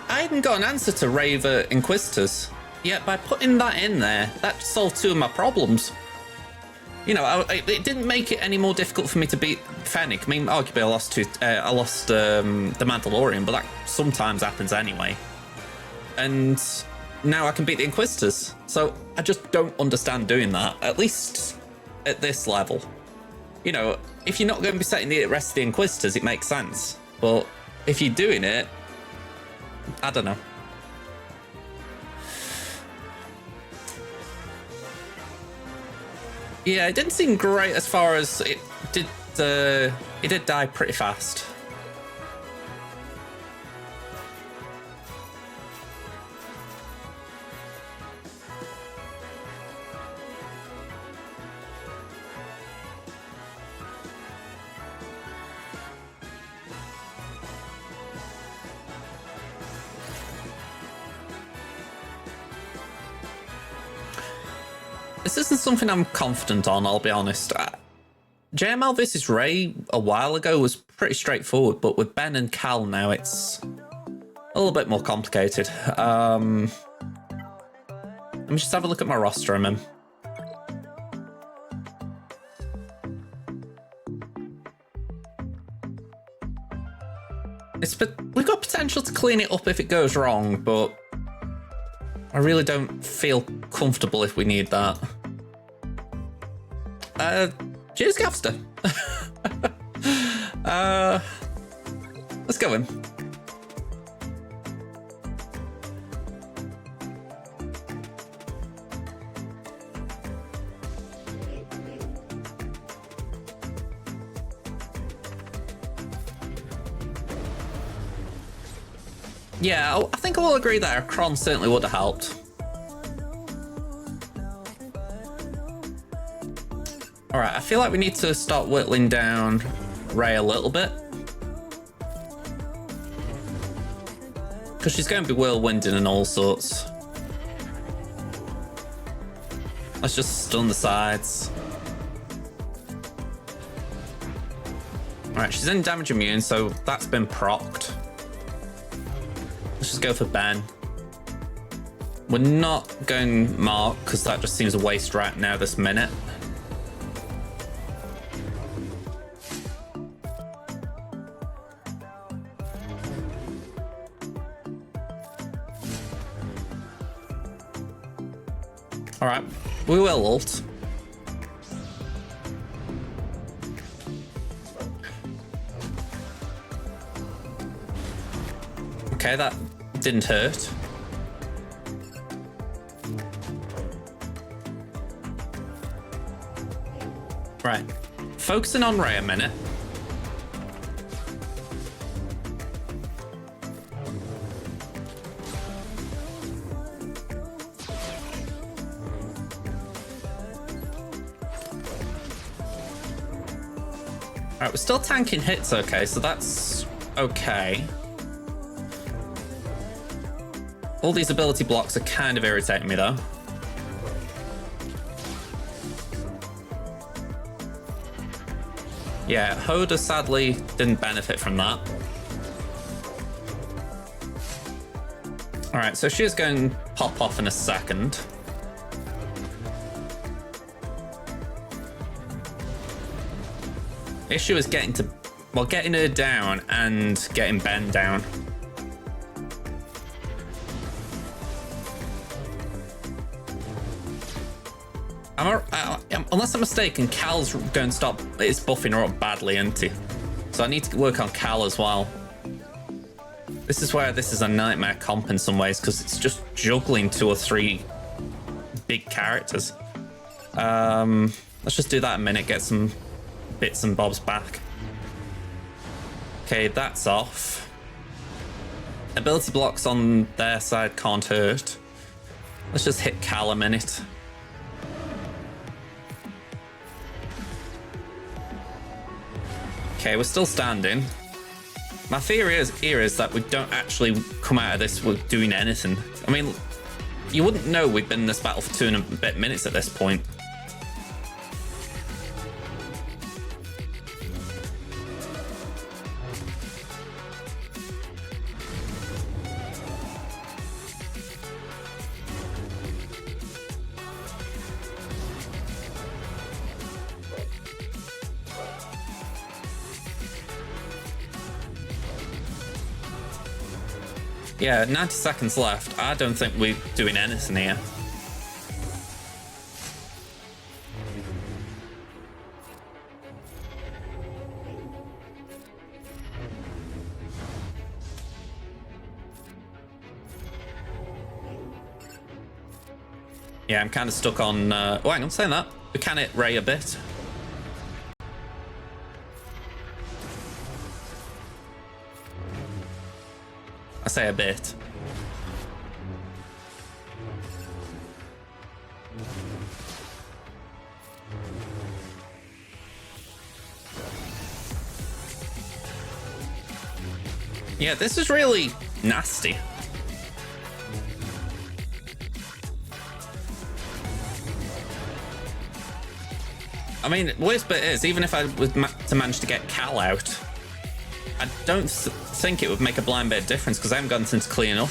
I hadn't got an answer to Raver Inquisitors, yet by putting that in there, that solved 2 of my problems. You know, it didn't make it any more difficult for me to beat Fennec. I mean, arguably I lost the Mandalorian, but that sometimes happens anyway. And now I can beat the Inquisitors. So I just don't understand doing that, at least at this level. You know, if you're not going to be setting the rest of the Inquisitors, it makes sense. But if you're doing it, I don't know. Yeah, it didn't seem great as far as it did. It did die pretty fast. This isn't something I'm confident on, I'll be honest. JML vs. Ray a while ago was pretty straightforward, but with Ben and Cal now, it's a little bit more complicated. Let me just have a look at my roster, I'm in. We've got potential to clean it up if it goes wrong, but I really don't feel comfortable if we need that. Cheers, Gavster. Let's go in. Yeah, I think we'll agree there. Kron certainly would have helped. Alright, I feel like we need to start whittling down Rey a little bit. Because she's going to be whirlwinding and all sorts. Let's just stun the sides. Alright, she's in damage immune, so that's been procced. Let's just go for Ben. We're not going Mark, because that just seems a waste right now this minute. Alright, we will ult. Okay, that didn't hurt. Right, focusing on Rey a minute. Alright, we're still tanking hits, okay, so that's okay. All these ability blocks are kind of irritating me, though. Yeah, Hoda sadly didn't benefit from that. All right, so she's going to pop off in a second. Issue is getting her down and getting Ben down. Unless I'm mistaken, Cal's going to stop. It's buffing her up badly, isn't he? So I need to work on Cal as well. This is where this is a nightmare comp in some ways, because it's just juggling 2 or 3 big characters. Let's just do that a minute, get some bits and bobs back. Okay, that's off. Ability blocks on their side can't hurt. Let's just hit Cal a minute. Okay, we're still standing. My theory here is that we don't actually come out of this with doing anything. I mean, you wouldn't know we've been in this battle for 2 and a bit minutes at this point. Yeah, 90 seconds left. I don't think we're doing anything here. Yeah, I'm kind of stuck on... oh, hang on, saying that. We can hit Ray a bit. I say a bit. Yeah, this is really nasty. I mean, worst bit is, even if I was to manage to get Cal out, I don't think it would make a blind bit of difference because I haven't gotten since clean up.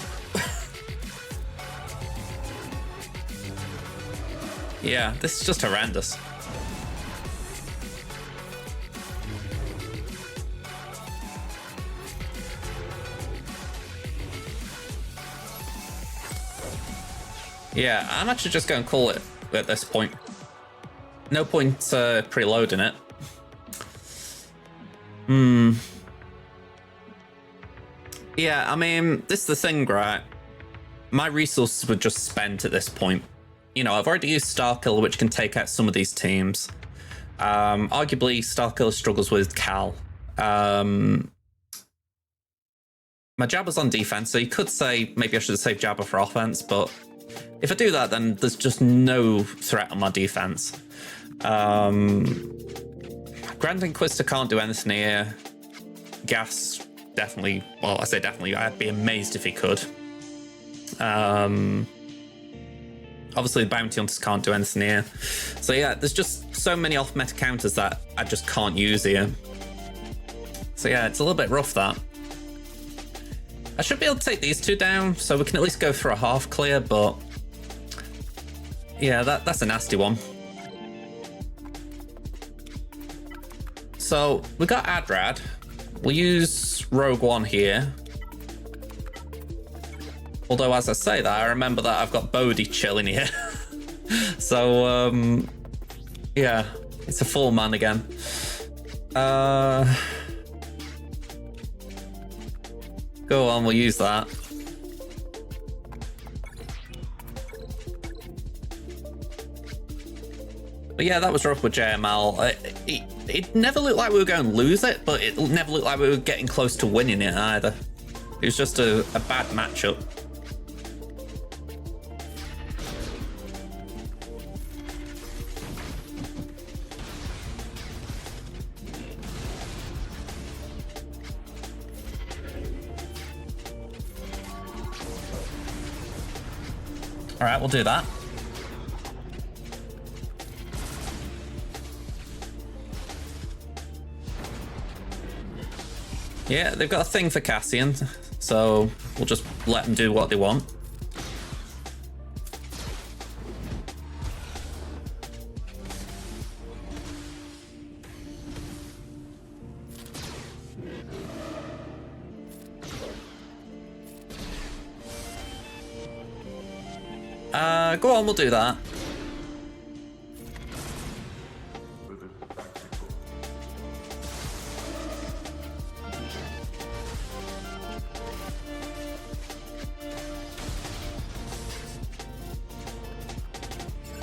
Yeah, this is just horrendous. Yeah, I'm actually just going to call it at this point. No point preloading it. Yeah, I mean, this is the thing, right? My resources were just spent at this point. You know, I've already used Starkiller, which can take out some of these teams. Arguably, Starkiller struggles with Cal. My Jabba's on defense, so you could say maybe I should have saved Jabba for offense, but if I do that, then there's just no threat on my defense. Grand Inquisitor can't do anything here. Gas, definitely. Well, I say definitely. I'd be amazed if he could. Obviously, the Bounty Hunters can't do anything here. So yeah, there's just so many off-meta counters that I just can't use here. So yeah, it's a little bit rough, that. I should be able to take these 2 down, so we can at least go for a half clear, but... yeah, that's a nasty one. So, we got Adrad. We'll use Rogue One here. Although, as I say that, I remember that I've got Bodhi chilling here. So, yeah, it's a full man again. Go on, we'll use that. But yeah, that was rough with JML. It never looked like we were going to lose it, but it never looked like we were getting close to winning it either. It was just a bad matchup. All right, we'll do that. Yeah, they've got a thing for Cassian, So we'll just let them do what they want. Go on, we'll do that.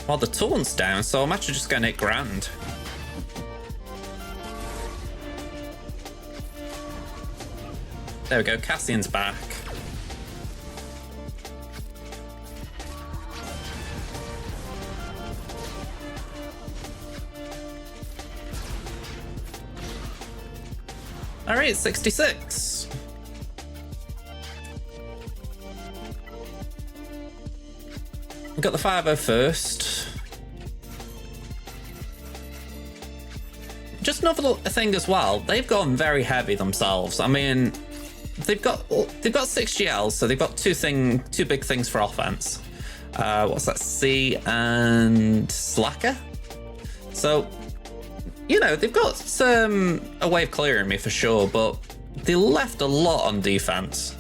Well, the taunt's down, so I'm actually just going to hit Grand. There we go, Cassian's back. Alright, 66. We've got the 5-0 first. Just another thing as well, they've gone very heavy themselves. I mean, they've got 6 GLs, so they've got two big things for offense. What's that? C and Slacker. So, you know, they've got a way of clearing me for sure, but they left a lot on defense.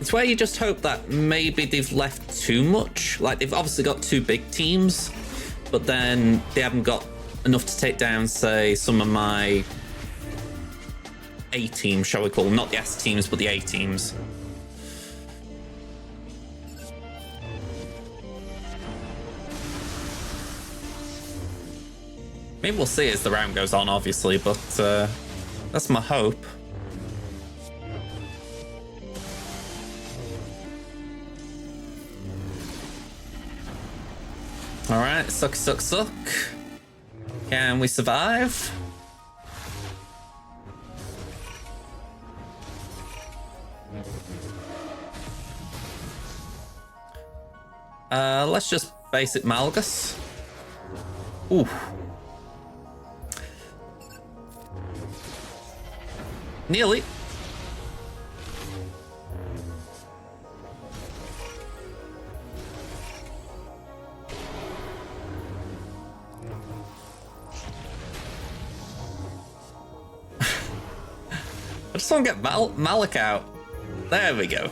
It's where you just hope that maybe they've left too much. Like, they've obviously got 2 big teams, but then they haven't got enough to take down, say, some of my A teams, shall we call them? Not the S teams, but the A teams. Maybe we'll see as the round goes on, obviously, but that's my hope. Alright, suck, suck, suck. Can we survive? Let's just basic Malgus. Ooh. Nearly. I just want to get Malik out. There we go.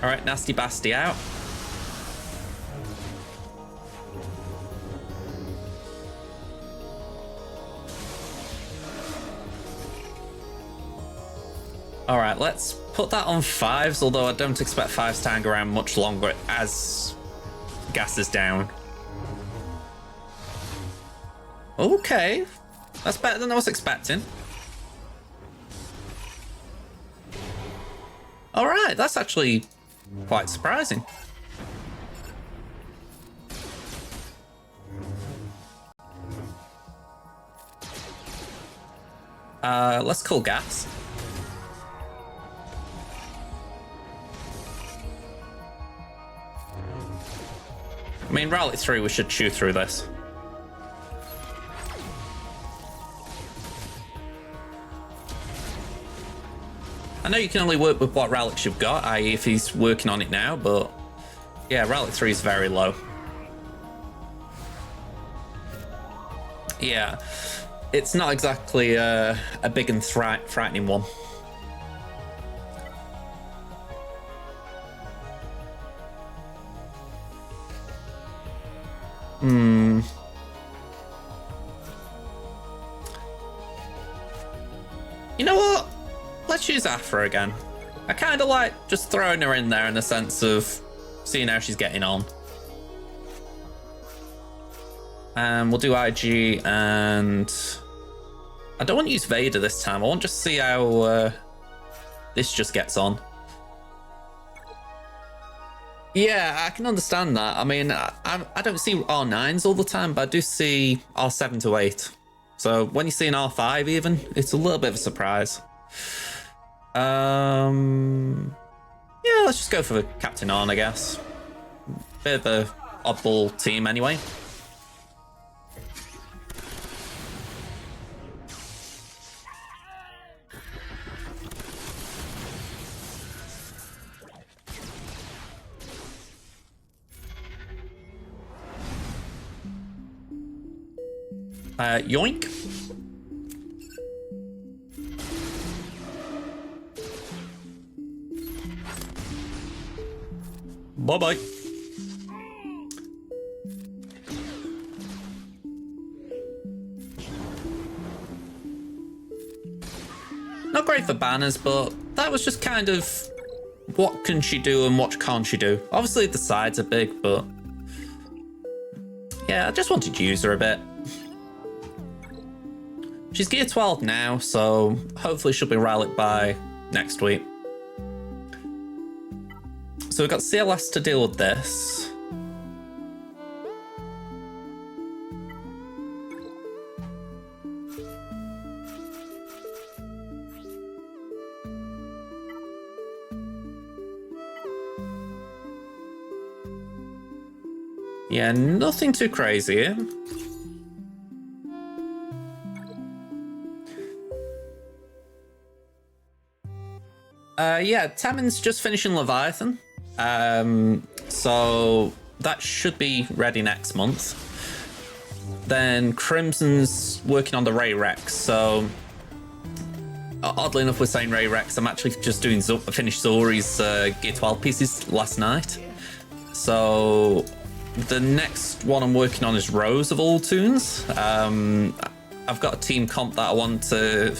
All right, Nasty Basti out. All right, let's put that on 5s, although I don't expect 5s to hang around much longer as gas is down. Okay, that's better than I was expecting. All right, that's actually quite surprising. Let's call gas. I mean, Rally 3, we should chew through this. I know you can only work with what relics you've got, i.e. if he's working on it now, but yeah, Relic 3 is very low. Yeah, it's not exactly a big and frightening one. You know what? Let's use Afra again. I kind of like just throwing her in there in the sense of seeing how she's getting on. And we'll do IG, and I don't want to use Vader this time. I want to just see how this just gets on. Yeah, I can understand that. I mean, I don't see R9s all the time, but I do see R7 to 8. So when you see an R5 even, it's a little bit of a surprise. Yeah, let's just go for the Captain On, I guess. Bit of a oddball team anyway. Yoink. Bye-bye. Not great for banners, but that was just kind of what can she do and what can't she do. Obviously the sides are big, but yeah, I just wanted to use her a bit. She's gear 12 now, so hopefully she'll be relic by next week. So we've got CLS to deal with this. Yeah, nothing too crazy here. Yeah, Temmin's just finishing Leviathan. So that should be ready next month. Then Crimson's working on the Ray Rex. So oddly enough, we're saying Ray Rex. I'm actually just doing finished Zori's Gear 12 pieces last night. So the next one I'm working on is Rose of all tunes. I've got a team comp that I want to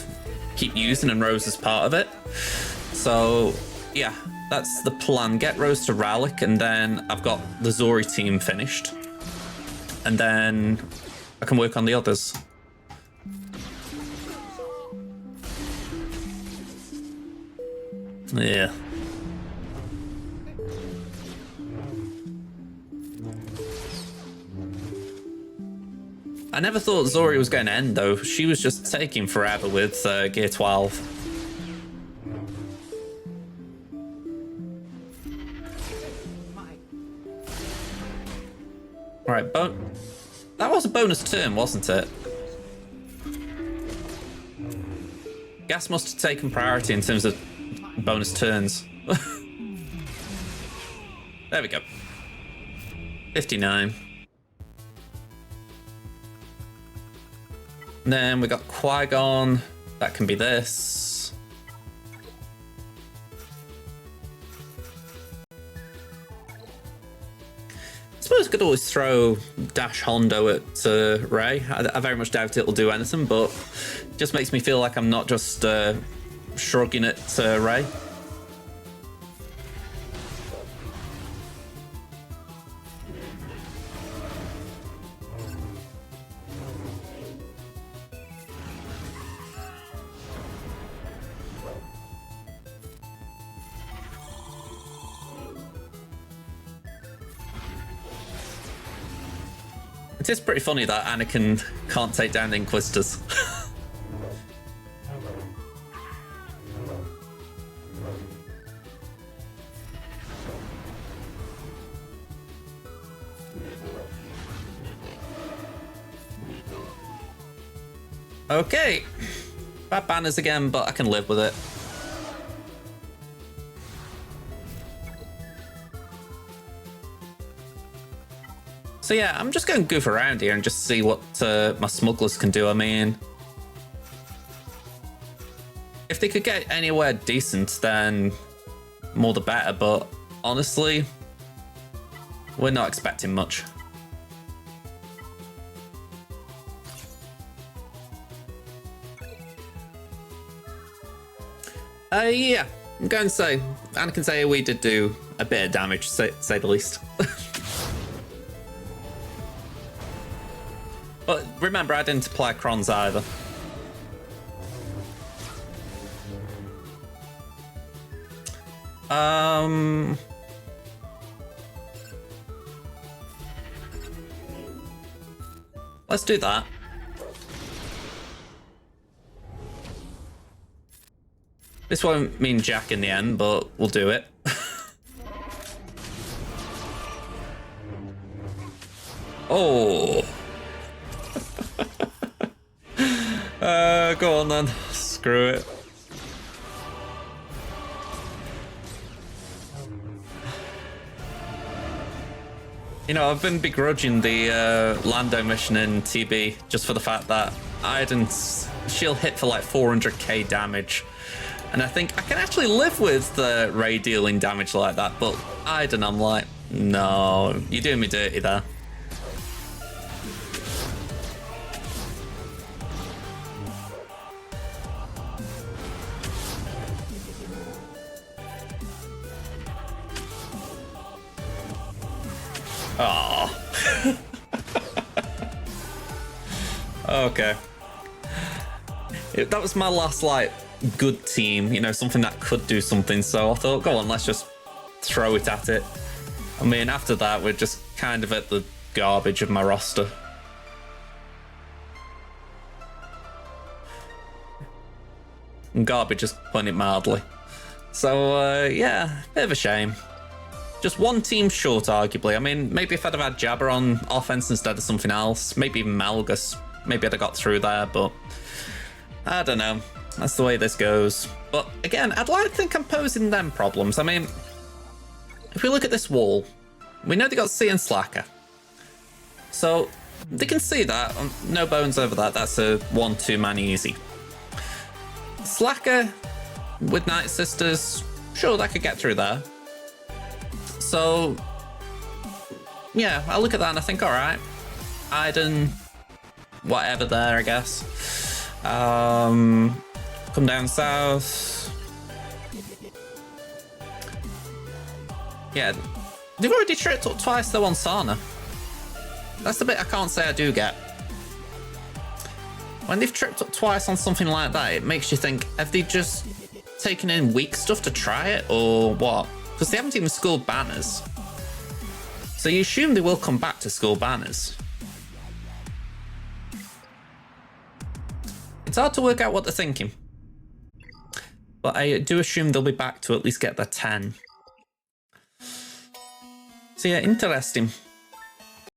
keep using, and Rose is part of it. So yeah, that's the plan. Get Rose to Relic, and then I've got the Zori team finished. And then I can work on the others. Yeah. I never thought Zori was going to end, though. She was just taking forever with Gear 12. Right, that was a bonus turn, wasn't it? Gas must have taken priority in terms of bonus turns. There we go. 59. And then we got Qui-Gon. That can be this. I suppose I could always throw Dash Hondo at Ray. I very much doubt it'll do anything, but it just makes me feel like I'm not just shrugging at Ray. It is pretty funny that Anakin can't take down the Inquisitors. Okay. Bad banners again, but I can live with it. So yeah, I'm just going to goof around here and just see what my smugglers can do. I mean, if they could get anywhere decent, then more the better, but honestly, we're not expecting much. Yeah, I'm going to say, Anakin's AoE did do a bit of damage, to say the least. But remember, I didn't apply crons either. Let's do that. This won't mean jack in the end, but we'll do it. Oh. Go on then. Screw it. You know, I've been begrudging the Lando mission in TB just for the fact that she'll hit for like 400k damage. And I think I can actually live with the Rey dealing damage like that, but Iden, I'm like, no, you're doing me dirty there. Oh. Okay. That was my last, like, good team, you know, something that could do something. So I thought, go on, let's just throw it at it. I mean, after that, we're just kind of at the garbage of my roster. And garbage is putting it mildly. So, yeah, bit of a shame. Just one team short, arguably. I mean, maybe if I'd have had Jabba on offense instead of something else, maybe even Malgus, maybe I'd have got through there, but I don't know. That's the way this goes. But again, I'd like to think I'm posing them problems. I mean, if we look at this wall, we know they got C and Slacker. So they can see that. No bones over that. That's a 1-2 man easy. Slacker with Night Sisters, sure, that could get through there. So, yeah, I look at that and I think, all right, Iden, whatever there, I guess. Come down south. Yeah, they've already tripped up twice though on Sana. That's the bit I can't say I do get. When they've tripped up twice on something like that, it makes you think, have they just taken in weak stuff to try it, or what? Because they haven't even scored banners. So you assume they will come back to score banners. It's hard to work out what they're thinking. But I do assume they'll be back to at least get their 10. So yeah, interesting.